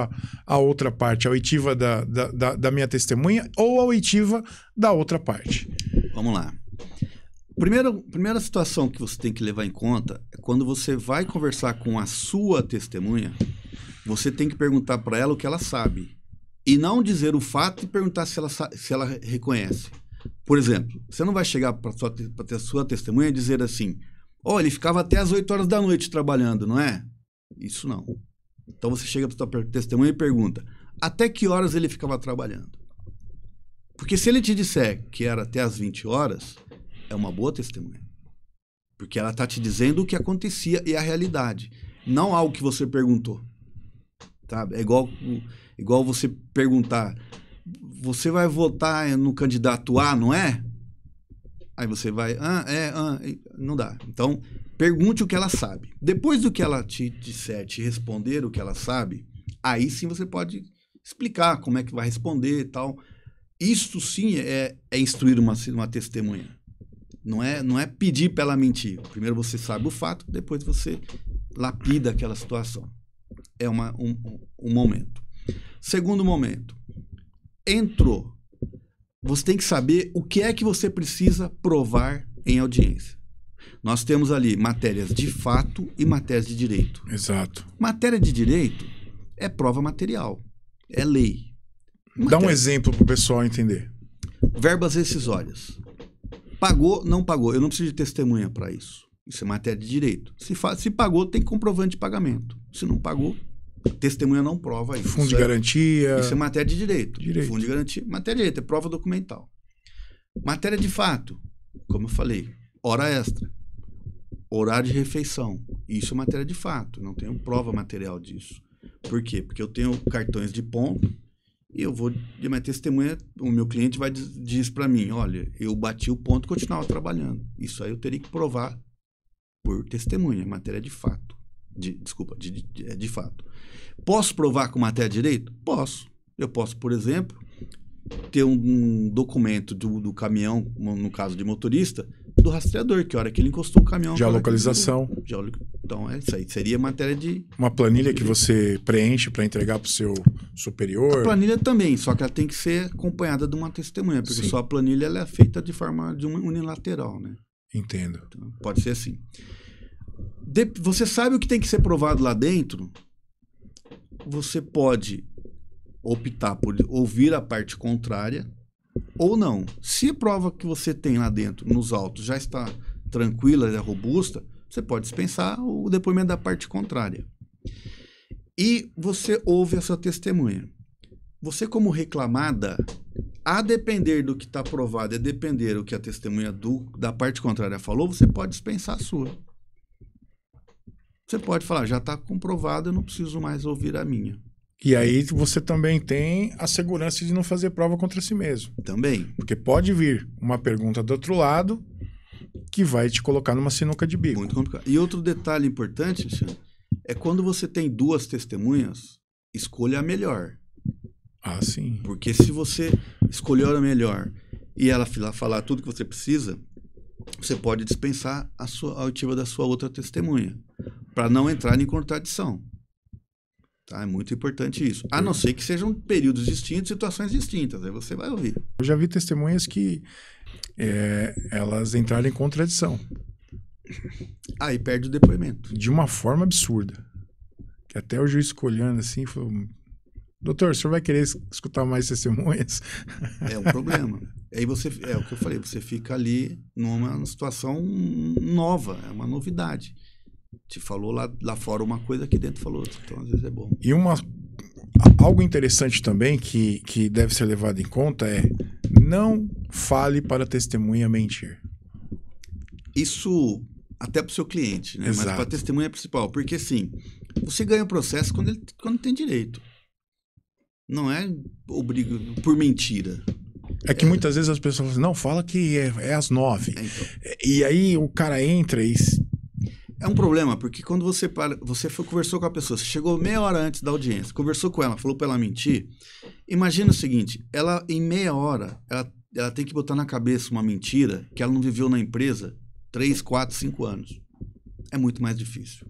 a outra parte, a oitiva da minha testemunha ou a oitiva da outra parte? Vamos lá. Primeira situação que você tem que levar em conta é quando você vai conversar com a sua testemunha, você tem que perguntar para ela o que ela sabe. E não dizer o fato e perguntar se ela reconhece. Por exemplo, você não vai chegar para a sua testemunha e dizer assim: ele ficava até as 8 horas da noite trabalhando, não é? Isso não. Então você chega para a sua testemunha e pergunta: até que horas ele ficava trabalhando? Porque se ele te disser que era até as 20 horas, é uma boa testemunha. Porque ela está te dizendo o que acontecia e a realidade. Não algo que você perguntou. Tá? É igual você perguntar: você vai votar no candidato A, não é? Aí você vai, não dá. Então, pergunte o que ela sabe. Depois do que ela te disser, te responder o que ela sabe, aí sim você pode explicar como é que vai responder e tal. Isso sim é instruir uma testemunha. Não é pedir para ela mentir. Primeiro você sabe o fato, depois você lapida aquela situação. É um momento. Segundo momento. Entrou. Você tem que saber o que é que você precisa provar em audiência. Nós temos ali matérias de fato e matérias de direito. Exato. Matéria de direito é prova material. É lei. Dá um exemplo para o pessoal entender. Verbas rescisórias. Pagou, não pagou. Eu não preciso de testemunha para isso. Isso é matéria de direito. Se pagou, tem comprovante de pagamento. Se não pagou, a testemunha não prova isso. Fundo de garantia. Isso é matéria de direito. Fundo de garantia. Matéria de direito, é prova documental. Matéria de fato, como eu falei, hora extra. Horário de refeição. Isso é matéria de fato. Não tenho prova material disso. Por quê? Porque eu tenho cartões de ponto e eu vou, de minha testemunha, o meu cliente diz para mim: olha, eu bati o ponto e continuava trabalhando. Isso aí eu teria que provar por testemunha, matéria de fato. De fato. Posso provar com matéria de direito? Posso. Eu posso, por exemplo, ter um documento do caminhão, no caso de motorista, do rastreador, que a hora que ele encostou o caminhão... Geolocalização. Então, isso aí seria matéria de... Uma planilha que você preenche para entregar para o seu superior. A planilha também, só que ela tem que ser acompanhada de uma testemunha, porque Sim. só a planilha ela é feita de forma unilateral, né? Entendo. Então, pode ser assim. Você sabe o que tem que ser provado lá dentro, você pode optar por ouvir a parte contrária ou não. Se a prova que você tem lá dentro, nos autos, já está tranquila, é robusta, você pode dispensar o depoimento da parte contrária. E você ouve a sua testemunha. Você, como reclamada, a depender do que está provado, a depender do que a testemunha da parte contrária falou, você pode dispensar a sua. você pode falar, já está comprovado, eu não preciso mais ouvir a minha. E aí você também tem a segurança de não fazer prova contra si mesmo. Também. Porque pode vir uma pergunta do outro lado que vai te colocar numa sinuca de bico. Muito complicado. E outro detalhe importante, Alexandre, é quando você tem 2 testemunhas, escolha a melhor. Ah, sim. Porque se você escolher a melhor e ela falar tudo que você precisa, você pode dispensar a auditiva da sua outra testemunha, para não entrar em contradição. Tá? É muito importante isso. A não ser que sejam períodos distintos, situações distintas. Aí você vai ouvir. Eu já vi testemunhas que elas entraram em contradição. Aí perde o depoimento. De uma forma absurda. Que até o juiz ficou olhando assim e falou: doutor, o senhor vai querer escutar mais testemunhas? É um problema. Aí você, é o que eu falei, você fica ali numa situação nova, é uma novidade. Te falou lá fora uma coisa, aqui dentro falou outra. Então, às vezes é bom. E algo interessante também que deve ser levado em conta é: não fale para a testemunha mentir. Isso até para o seu cliente, né? Exato. Mas para a testemunha é principal. Porque, assim, você ganha o processo quando tem direito. Não é por mentira. É que muitas vezes as pessoas falam: não, fala que é às 9. Então. E aí o cara entra e... É um problema, porque quando você conversou com a pessoa, você chegou meia hora antes da audiência, conversou com ela, falou para ela mentir. Imagina o seguinte: ela, em meia hora, ela tem que botar na cabeça uma mentira que ela não viveu na empresa 3, 4, 5 anos. É muito mais difícil.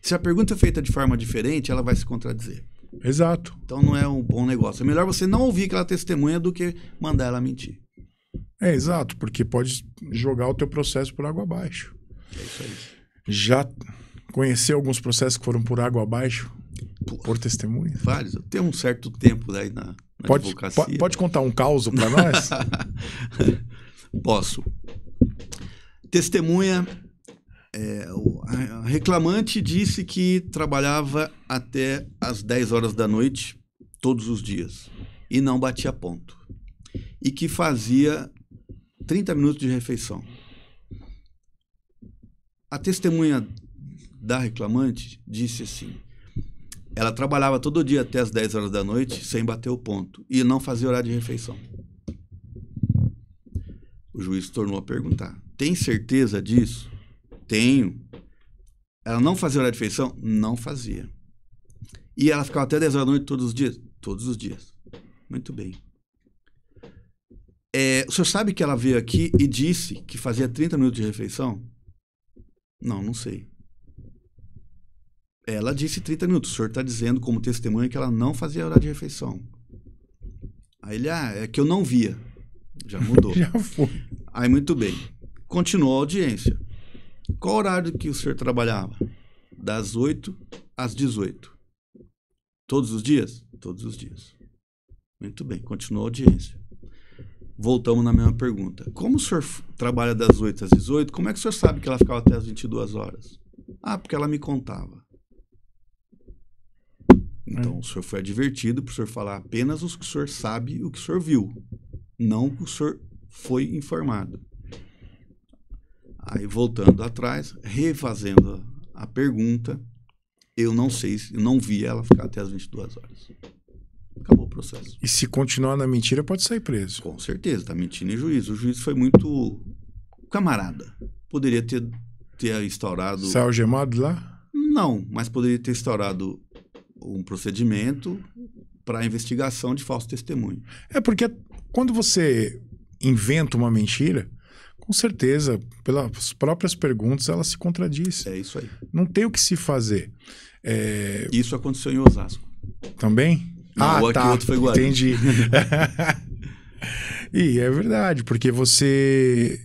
Se a pergunta é feita de forma diferente, ela vai se contradizer. Exato. Então não é um bom negócio. É melhor você não ouvir aquela testemunha do que mandar ela mentir. É, exato, porque pode jogar o teu processo por água abaixo. É isso aí. Já conheceu alguns processos que foram por água abaixo? Por testemunha? Vários. Eu tenho um certo tempo aí na advocacia. Pode contar um caos para nós? Posso. Testemunha, a reclamante disse que trabalhava até às 10 horas da noite, todos os dias, e não batia ponto. E que fazia 30 minutos de refeição. A testemunha da reclamante disse assim: ela trabalhava todo dia até as 10 horas da noite sem bater o ponto e não fazia horário de refeição. O juiz tornou a perguntar: tem certeza disso? Tenho. Ela não fazia horário de refeição? Não fazia. E ela ficava até 10 horas da noite todos os dias? Todos os dias. Muito bem. O senhor sabe que ela veio aqui e disse que fazia 30 minutos de refeição? Não sei. Ela disse 30 minutos. O senhor está dizendo como testemunha que ela não fazia horário de refeição. Aí ele, é que eu não via. Já mudou. Já foi. Aí, muito bem. Continuou a audiência. Qual horário que o senhor trabalhava? Das 8 às 18. Todos os dias? Todos os dias. Muito bem. Continuou a audiência. Voltamos na mesma pergunta. Como o senhor trabalha das 8 às 18, como é que o senhor sabe que ela ficava até as 22 horas? Porque ela me contava. Então, o senhor foi advertido para o senhor falar apenas o que o senhor sabe e o que o senhor viu, não o que o senhor foi informado. Aí, voltando atrás, refazendo a pergunta, eu não sei, eu não vi ela ficar até as 22 horas. Acabou o processo. E se continuar na mentira, pode sair preso. Com certeza, está mentindo em juízo. O juiz foi muito camarada. Poderia ter instaurado... Saiu algemado lá? Não, mas poderia ter instaurado um procedimento para investigação de falso testemunho. É porque quando você inventa uma mentira, com certeza, pelas próprias perguntas, ela se contradiz. É isso aí. Não tem o que se fazer. Isso aconteceu em Osasco. Também? Não, tá. Outro foi Guarulhos. Entendi. E é verdade, porque você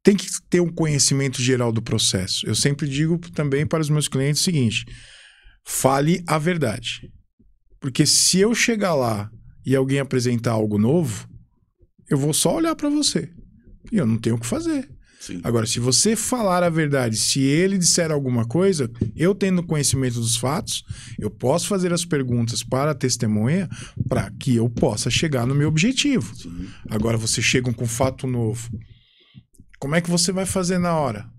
tem que ter um conhecimento geral do processo. Eu sempre digo também para os meus clientes o seguinte: fale a verdade. Porque se eu chegar lá e alguém apresentar algo novo, eu vou só olhar para você. E eu não tenho o que fazer. Sim. Agora, se você falar a verdade, se ele disser alguma coisa, eu tendo conhecimento dos fatos, eu posso fazer as perguntas para a testemunha para que eu possa chegar no meu objetivo. Sim. Agora, você chega com fato novo. Como é que você vai fazer na hora?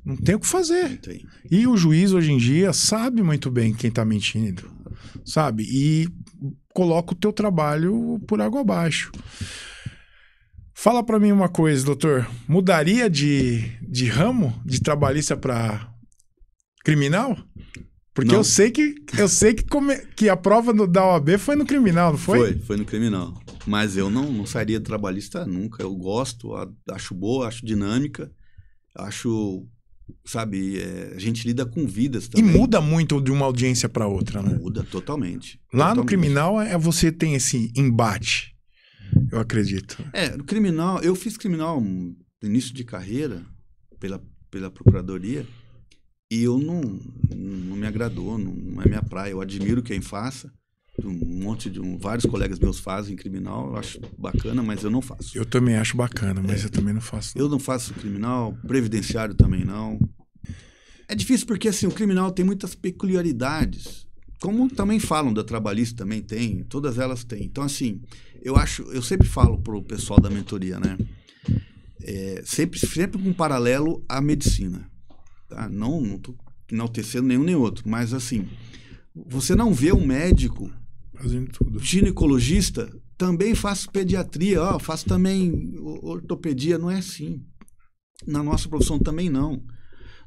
Não tem o que fazer. Não tem. E o juiz, hoje em dia, sabe muito bem quem tá mentindo, sabe? E coloca o teu trabalho por água abaixo. Fala pra mim uma coisa, doutor. Mudaria de ramo, de trabalhista pra criminal? Porque Não. eu sei que a prova da OAB foi no criminal, não foi? Foi no criminal. Mas eu não sairia trabalhista nunca. Eu gosto, acho boa, acho dinâmica, acho, sabe, a gente lida com vidas E também. muda muito de uma audiência para outra, né? Muda totalmente. Lá no Totalmente. criminal você tem esse embate, eu acredito. No criminal, eu fiz criminal no início de carreira pela procuradoria e eu não me agradou, não é minha praia. Eu admiro quem faça. Vários colegas meus fazem criminal, eu acho bacana, mas eu não faço. Eu também acho bacana, mas eu também não faço. Eu não faço criminal, previdenciário também não. É difícil porque assim, o criminal tem muitas peculiaridades, como também falam da trabalhista, também tem, todas elas têm. Então assim, eu sempre falo pro pessoal da mentoria, né? Sempre com paralelo à medicina. Tá? Não tô enaltecendo nenhum nem outro, mas assim, você não vê um médico fazendo tudo. Ginecologista, também faço pediatria, faço também ortopedia, não é assim. Na nossa profissão também não.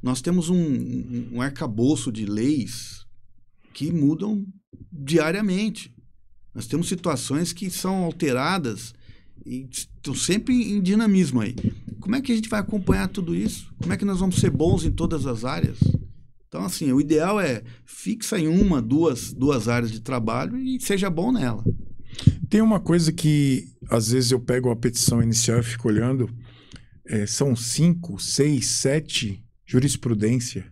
Nós temos um arcabouço de leis que mudam diariamente. Nós temos situações que são alteradas e estão sempre em dinamismo aí. Como é que a gente vai acompanhar tudo isso? Como é que nós vamos ser bons em todas as áreas? Então, assim, o ideal é fixa em duas áreas de trabalho e seja bom nela. Tem uma coisa que, às vezes, eu pego a petição inicial e fico olhando, são 5, 6, 7 jurisprudência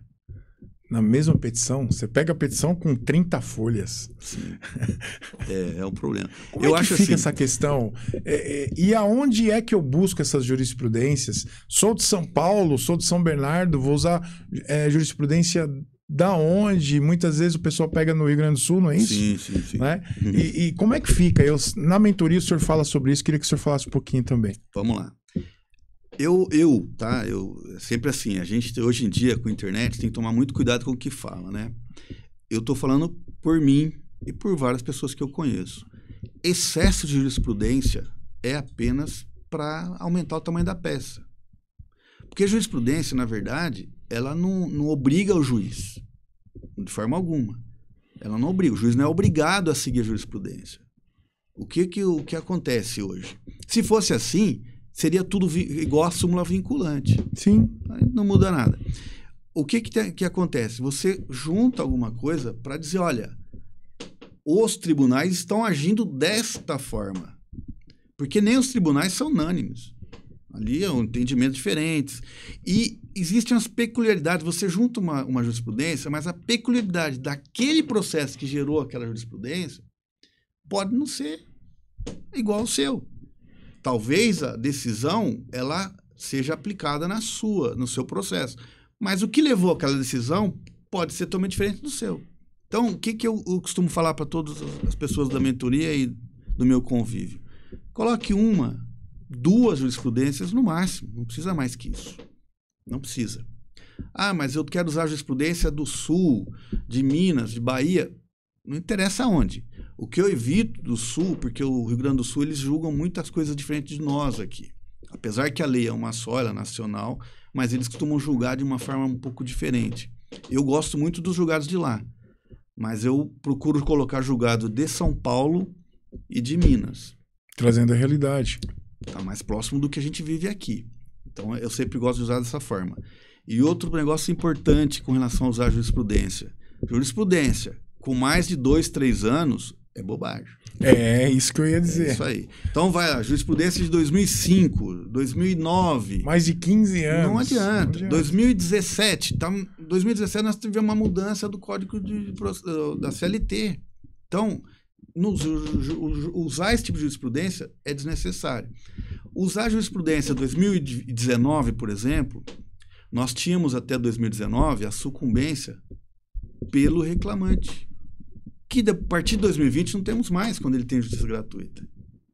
na mesma petição. Você pega a petição com 30 folhas. Sim. É um problema. Como é que fica essa questão? E aonde é que eu busco essas jurisprudências? Sou de São Paulo, sou de São Bernardo, vou usar jurisprudência da onde? Muitas vezes o pessoal pega no Rio Grande do Sul, não é isso? Sim. Né? E como é que fica? Na mentoria o senhor fala sobre isso, queria que o senhor falasse um pouquinho também. Vamos lá. Eu sempre assim, a gente hoje em dia com a internet tem que tomar muito cuidado com o que fala, né? Eu estou falando por mim e por várias pessoas que eu conheço. Excesso de jurisprudência é apenas para aumentar o tamanho da peça. Porque a jurisprudência, na verdade, ela não obriga o juiz, de forma alguma. Ela não obriga, o juiz não é obrigado a seguir a jurisprudência. O que acontece hoje? Se fosse assim, seria tudo igual a súmula vinculante. Sim. Aí não muda nada. O que acontece? Você junta alguma coisa para dizer, olha, os tribunais estão agindo desta forma. Porque nem os tribunais são unânimes. Ali é um entendimento diferente. E existem as peculiaridades. Você junta uma jurisprudência, mas a peculiaridade daquele processo que gerou aquela jurisprudência pode não ser igual ao seu. Talvez a decisão ela seja aplicada no seu processo. Mas o que levou àquela decisão pode ser totalmente diferente do seu. Então, o que eu costumo falar para todas as pessoas da mentoria e do meu convívio? Coloque 1, 2 jurisprudências no máximo. Não precisa mais que isso. Não precisa. Ah, mas eu quero usar a jurisprudência do Sul, de Minas, de Bahia. Não interessa onde. O que eu evito do Sul, porque o Rio Grande do Sul, eles julgam muitas coisas diferentes de nós aqui. Apesar que a lei é uma só, ela é nacional, mas eles costumam julgar de uma forma um pouco diferente. Eu gosto muito dos julgados de lá, mas eu procuro colocar julgado de São Paulo e de Minas. Trazendo a realidade. Está mais próximo do que a gente vive aqui. Então, eu sempre gosto de usar dessa forma. E outro negócio importante com relação a usar jurisprudência. Jurisprudência com mais de 2, 3 anos é bobagem. É isso que eu ia dizer. É isso aí. Então vai lá, jurisprudência de 2005, 2009. Mais de 15 anos. Não adianta. 2017. 2017 nós tivemos uma mudança do código da CLT. Então, usar esse tipo de jurisprudência é desnecessário. Usar a jurisprudência 2019, por exemplo, nós tínhamos até 2019 a sucumbência pelo reclamante. Que a partir de 2020 não temos mais quando ele tem justiça gratuita.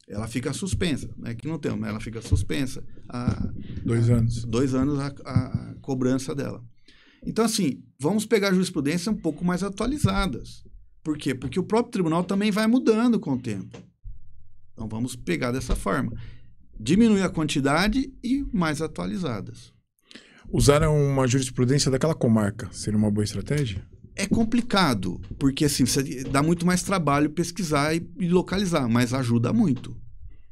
Ela fica suspensa. Não é que não temos, mas ela fica suspensa. 2 anos. 2 anos cobrança dela. Então, assim, vamos pegar jurisprudência um pouco mais atualizadas. Por quê? Porque o próprio tribunal também vai mudando com o tempo. Então, vamos pegar dessa forma. Diminuir a quantidade e mais atualizadas. Usar uma jurisprudência daquela comarca seria uma boa estratégia? É complicado, porque assim, dá muito mais trabalho pesquisar e localizar, mas ajuda muito.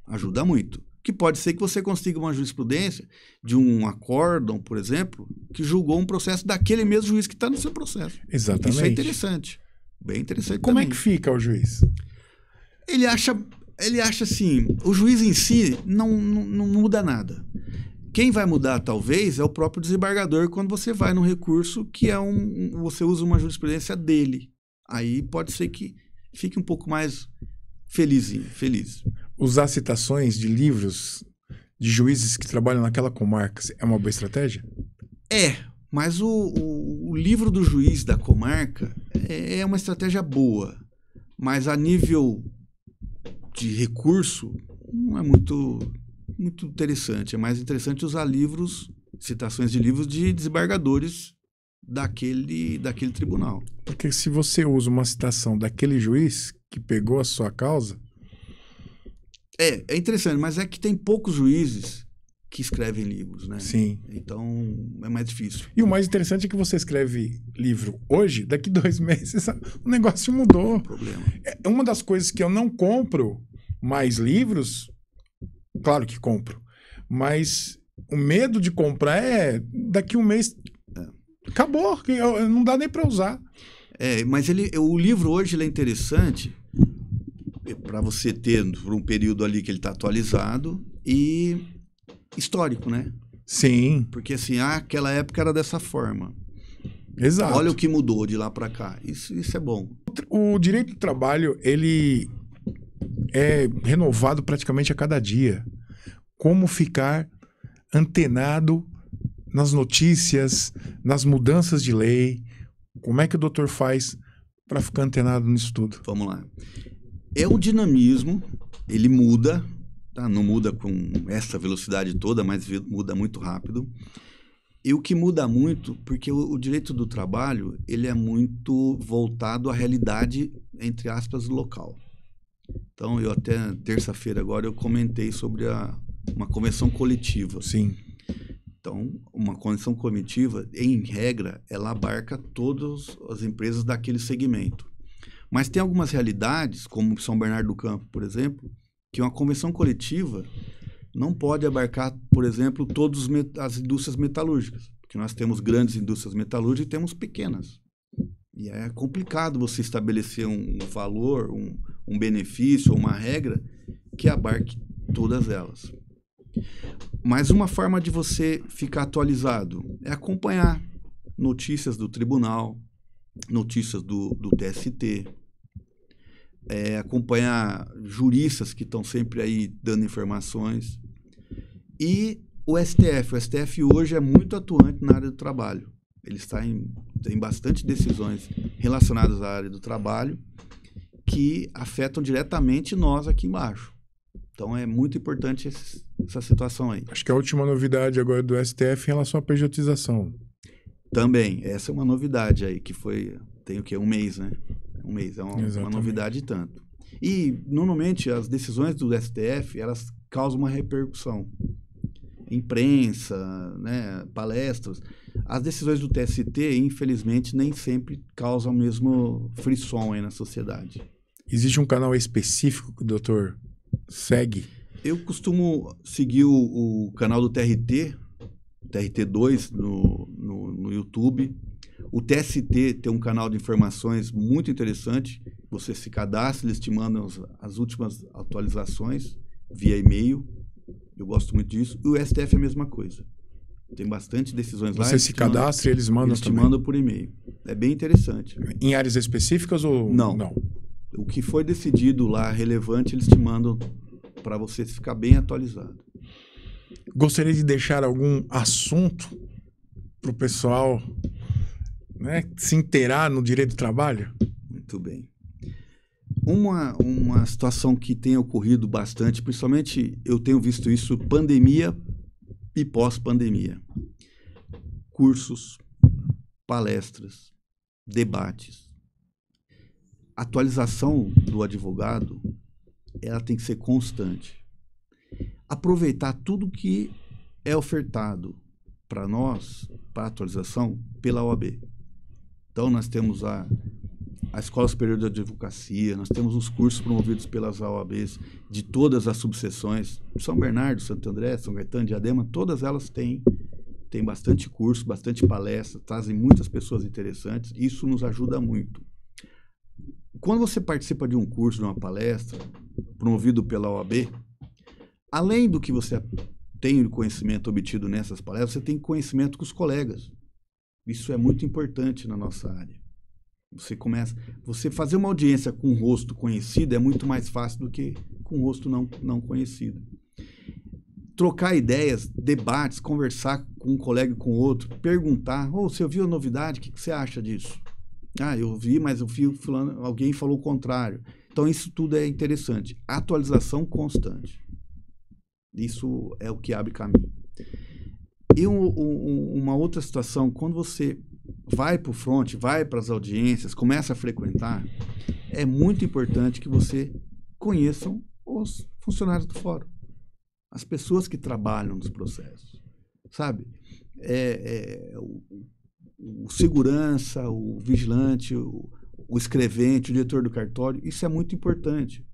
Ajuda muito. Que pode ser que você consiga uma jurisprudência de um acórdão, por exemplo, que julgou um processo daquele mesmo juiz que está no seu processo. Exatamente. Isso é interessante. Bem interessante Como também. é que fica o juiz? Ele acha assim, o juiz em si não muda nada. Quem vai mudar, talvez, é o próprio desembargador quando você vai num recurso que é você usa uma jurisprudência dele. Aí pode ser que fique um pouco mais feliz. Usar citações de livros de juízes que trabalham naquela comarca é uma boa estratégia? Mas o livro do juiz da comarca é uma estratégia boa. Mas a nível de recurso, não é muito interessante. É mais interessante usar citações de livros de desembargadores daquele tribunal. Porque se você usa uma citação daquele juiz que pegou a sua causa... É interessante, mas é que tem poucos juízes que escrevem livros, né? Sim. Então, é mais difícil. E o mais interessante é que você escreve livro hoje, daqui 2 meses o negócio mudou. Problema. É uma das coisas que eu não compro mais livros, claro que compro, mas o medo de comprar é daqui 1 mês acabou, não dá nem para usar. Mas o livro hoje ele é interessante para você ter por um período ali que ele está atualizado e histórico, né? Sim. Porque assim, aquela época era dessa forma. Exato. Olha o que mudou de lá para cá. Isso é bom. O direito do trabalho, ele é renovado praticamente a cada dia. Como ficar antenado nas notícias, nas mudanças de lei? Como é que o doutor faz para ficar antenado nisso tudo? Vamos lá. É o dinamismo, ele muda, tá? Não muda com essa velocidade toda, mas muda muito rápido. E o que muda muito, porque o direito do trabalho, ele é muito voltado à realidade, entre aspas, local. Então, eu até terça-feira agora eu comentei sobre uma convenção coletiva. Sim. Então, uma convenção coletiva, em regra, ela abarca todas as empresas daquele segmento. Mas tem algumas realidades, como São Bernardo do Campo, por exemplo, que uma convenção coletiva não pode abarcar, por exemplo, todas as indústrias metalúrgicas. Porque nós temos grandes indústrias metalúrgicas e temos pequenas. E é complicado você estabelecer um valor, um benefício ou uma regra que abarque todas elas. Mas uma forma de você ficar atualizado é acompanhar notícias do tribunal, notícias do TST, acompanhar juristas que estão sempre aí dando informações. E o STF. O STF hoje é muito atuante na área do trabalho. Ele tem bastante decisões relacionadas à área do trabalho que afetam diretamente nós aqui embaixo. Então é muito importante essa situação aí. Acho que a última novidade agora do STF em relação à pejotização. Também, essa é uma novidade aí, que tem o quê? 1 mês, né? 1 mês, é uma novidade e tanto. E, normalmente, as decisões do STF, elas causam uma repercussão. Imprensa, né, palestras. As decisões do TST, infelizmente, nem sempre causam o mesmo frisson aí na sociedade. Existe um canal específico que o doutor segue? Eu costumo seguir o canal do TRT2 no YouTube. O TST tem um canal de informações muito interessante. Você se cadastra, eles te mandam as últimas atualizações via e-mail. Eu gosto muito disso. E o STF é a mesma coisa. Tem bastante decisões lá. Você se cadastra e eles mandam eles também? Eles te mandam por e-mail. É bem interessante. Em áreas específicas ou não? O que foi decidido lá relevante, eles te mandam para você ficar bem atualizado. Gostaria de deixar algum assunto para o pessoal, né, se inteirar no direito do trabalho? Muito bem. Uma situação que tem ocorrido bastante, principalmente eu tenho visto isso pandemia e pós-pandemia. cursos, palestras, debates. A atualização do advogado, ela tem que ser constante. Aproveitar tudo que é ofertado para nós, para atualização, pela OAB. Então, nós temos a Escola Superior de Advocacia, nós temos os cursos promovidos pelas OABs de todas as subseções, São Bernardo, Santo André, São Caetano, Diadema, todas elas têm bastante curso, bastante palestra, trazem muitas pessoas interessantes, isso nos ajuda muito. Quando você participa de um curso, de uma palestra, promovido pela OAB, além do que você tem de conhecimento obtido nessas palestras, você tem conhecimento com os colegas. Isso é muito importante na nossa área. Você fazer uma audiência com um rosto conhecido é muito mais fácil do que com um rosto não conhecido. Trocar ideias, debates, conversar com um colega e com outro, perguntar, você ouviu a novidade, o que você acha disso? Eu vi, mas eu vi alguém falou o contrário. Então, isso tudo é interessante. Atualização constante. Isso é o que abre caminho. E uma outra situação, quando você vai para o front, vai para as audiências, começa a frequentar, é muito importante que você conheçam os funcionários do fórum. As pessoas que trabalham nos processos. Sabe? O segurança, o vigilante, o escrevente, o diretor do cartório, isso é muito importante.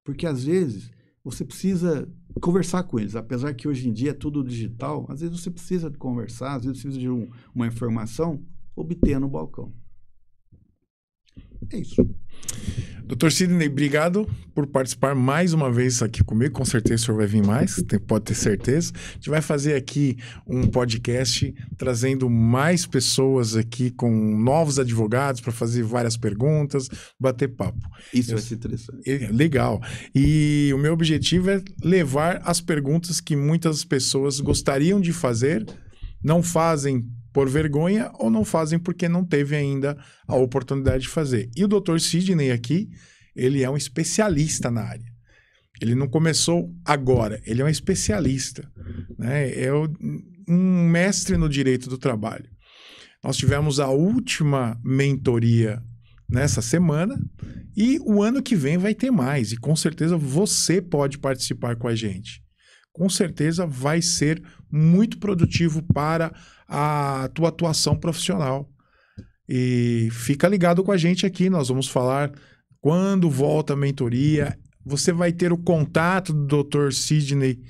Porque, às vezes, você precisa conversar com eles. Apesar que hoje em dia é tudo digital, às vezes você precisa de conversar, às vezes você precisa de uma informação, obter no balcão. É isso. Dr. Sidney, obrigado por participar mais uma vez aqui comigo. Com certeza o senhor vai vir mais, pode ter certeza. A gente vai fazer aqui um podcast trazendo mais pessoas aqui com novos advogados para fazer várias perguntas, bater papo. Isso vai ser interessante. Legal. E o meu objetivo é levar as perguntas que muitas pessoas gostariam de fazer, não fazem por vergonha ou não fazem porque não teve ainda a oportunidade de fazer. E o Dr. Sidney aqui, ele é um especialista na área. Ele não começou agora, ele é um especialista, né? É um mestre no direito do trabalho. Nós tivemos a última mentoria nessa semana e o ano que vem vai ter mais. E com certeza você pode participar com a gente. Com certeza vai ser muito produtivo para a tua atuação profissional. E fica ligado com a gente aqui, nós vamos falar quando volta a mentoria. Você vai ter o contato do Dr. Sidney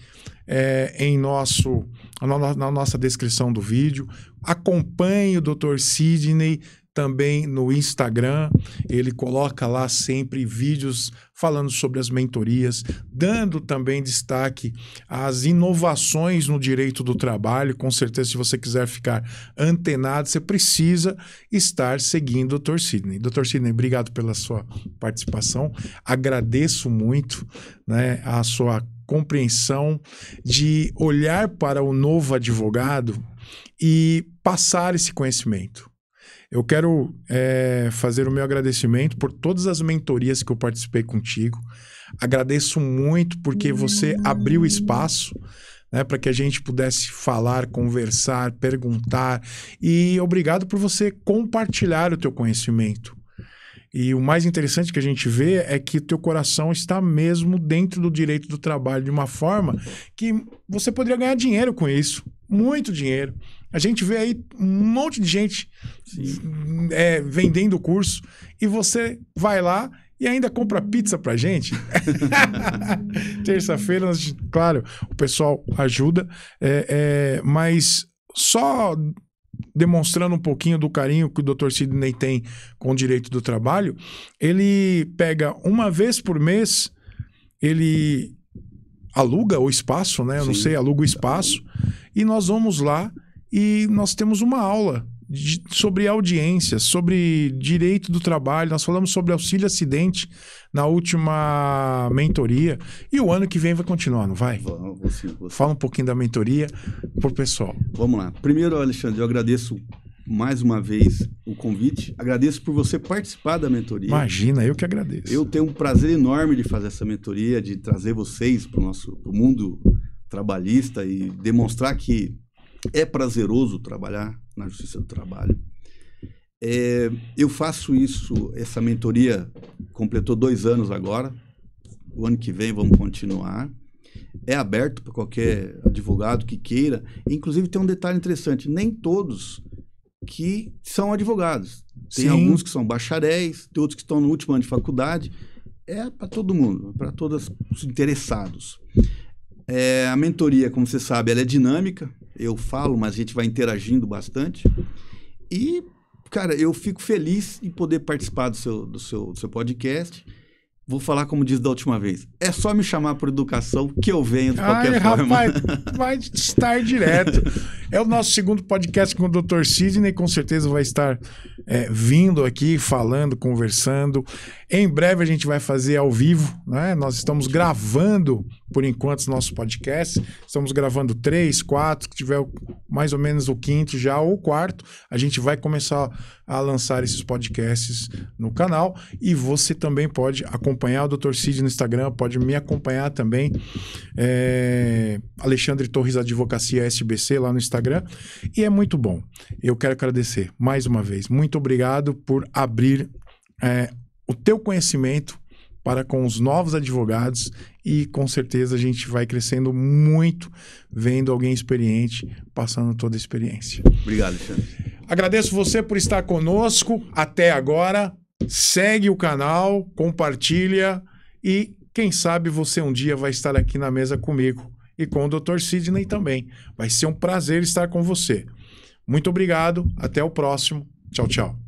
na nossa descrição do vídeo. Acompanhe o Dr. Sidney também no Instagram, ele coloca lá sempre vídeos falando sobre as mentorias, dando também destaque às inovações no direito do trabalho. Com certeza, se você quiser ficar antenado, você precisa estar seguindo o Dr. Sidney. Dr. Sidney, obrigado pela sua participação, agradeço muito, né, a sua compreensão de olhar para o novo advogado e passar esse conhecimento. Eu quero fazer o meu agradecimento por todas as mentorias que eu participei contigo. Agradeço muito porque você abriu espaço, né, para que a gente pudesse falar, conversar, perguntar. E obrigado por você compartilhar o teu conhecimento. E o mais interessante que a gente vê é que o teu coração está mesmo dentro do direito do trabalho de uma forma que você poderia ganhar dinheiro com isso. Muito dinheiro. A gente vê aí um monte de gente vendendo o curso e você vai lá e ainda compra pizza pra gente. Terça-feira, claro, o pessoal ajuda, mas só demonstrando um pouquinho do carinho que o Dr. Sidney tem com o direito do trabalho, ele pega uma vez por mês, ele aluga o espaço, né? Eu não sei, aluga o espaço, e nós vamos lá e nós temos uma aula sobre audiências, sobre direito do trabalho. Nós falamos sobre auxílio acidente na última mentoria. E o ano que vem vai continuar, não vai? Vou sim. Fala um pouquinho da mentoria pro pessoal. Vamos lá. Primeiro, Alexandre, eu agradeço mais uma vez o convite. Agradeço por você participar da mentoria. Imagina, eu que agradeço. Eu tenho um prazer enorme de fazer essa mentoria, de trazer vocês para o mundo trabalhista e demonstrar que É prazeroso trabalhar na Justiça do Trabalho. Eu faço isso, essa mentoria completou 2 anos agora. O ano que vem vamos continuar. É aberto para qualquer advogado que queira. Inclusive tem um detalhe interessante, nem todos que são advogados. Tem alguns que são bacharéis, tem outros que estão no último ano de faculdade. É para todo mundo, para todos os interessados. A mentoria, como você sabe, ela é dinâmica. Eu falo, mas a gente vai interagindo bastante. E, cara, eu fico feliz em poder participar do seu podcast. Vou falar como diz da última vez. É só me chamar por educação que eu venho de qualquer forma. Rapaz, vai estar direto. É o nosso segundo podcast com o Dr. Sidney. Com certeza vai estar vindo aqui, falando, conversando. Em breve a gente vai fazer ao vivo, né? Nós estamos gravando, por enquanto, os nossos podcasts. Estamos gravando 3, 4, que tiver mais ou menos o 5º já, ou o 4º. A gente vai começar a lançar esses podcasts no canal. E você também pode acompanhar o Dr. Cid no Instagram, pode me acompanhar também. Alexandre Torres Advocacia SBC lá no Instagram. E é muito bom. Eu quero agradecer mais uma vez. Muito obrigado por abrir o teu conhecimento para com os novos advogados, e com certeza a gente vai crescendo muito vendo alguém experiente passando toda a experiência. Obrigado, Alexandre. Agradeço você por estar conosco até agora. Segue o canal, compartilha e quem sabe você um dia vai estar aqui na mesa comigo e com o Dr. Sidney também. Vai ser um prazer estar com você. Muito obrigado, até o próximo. Tchau, tchau.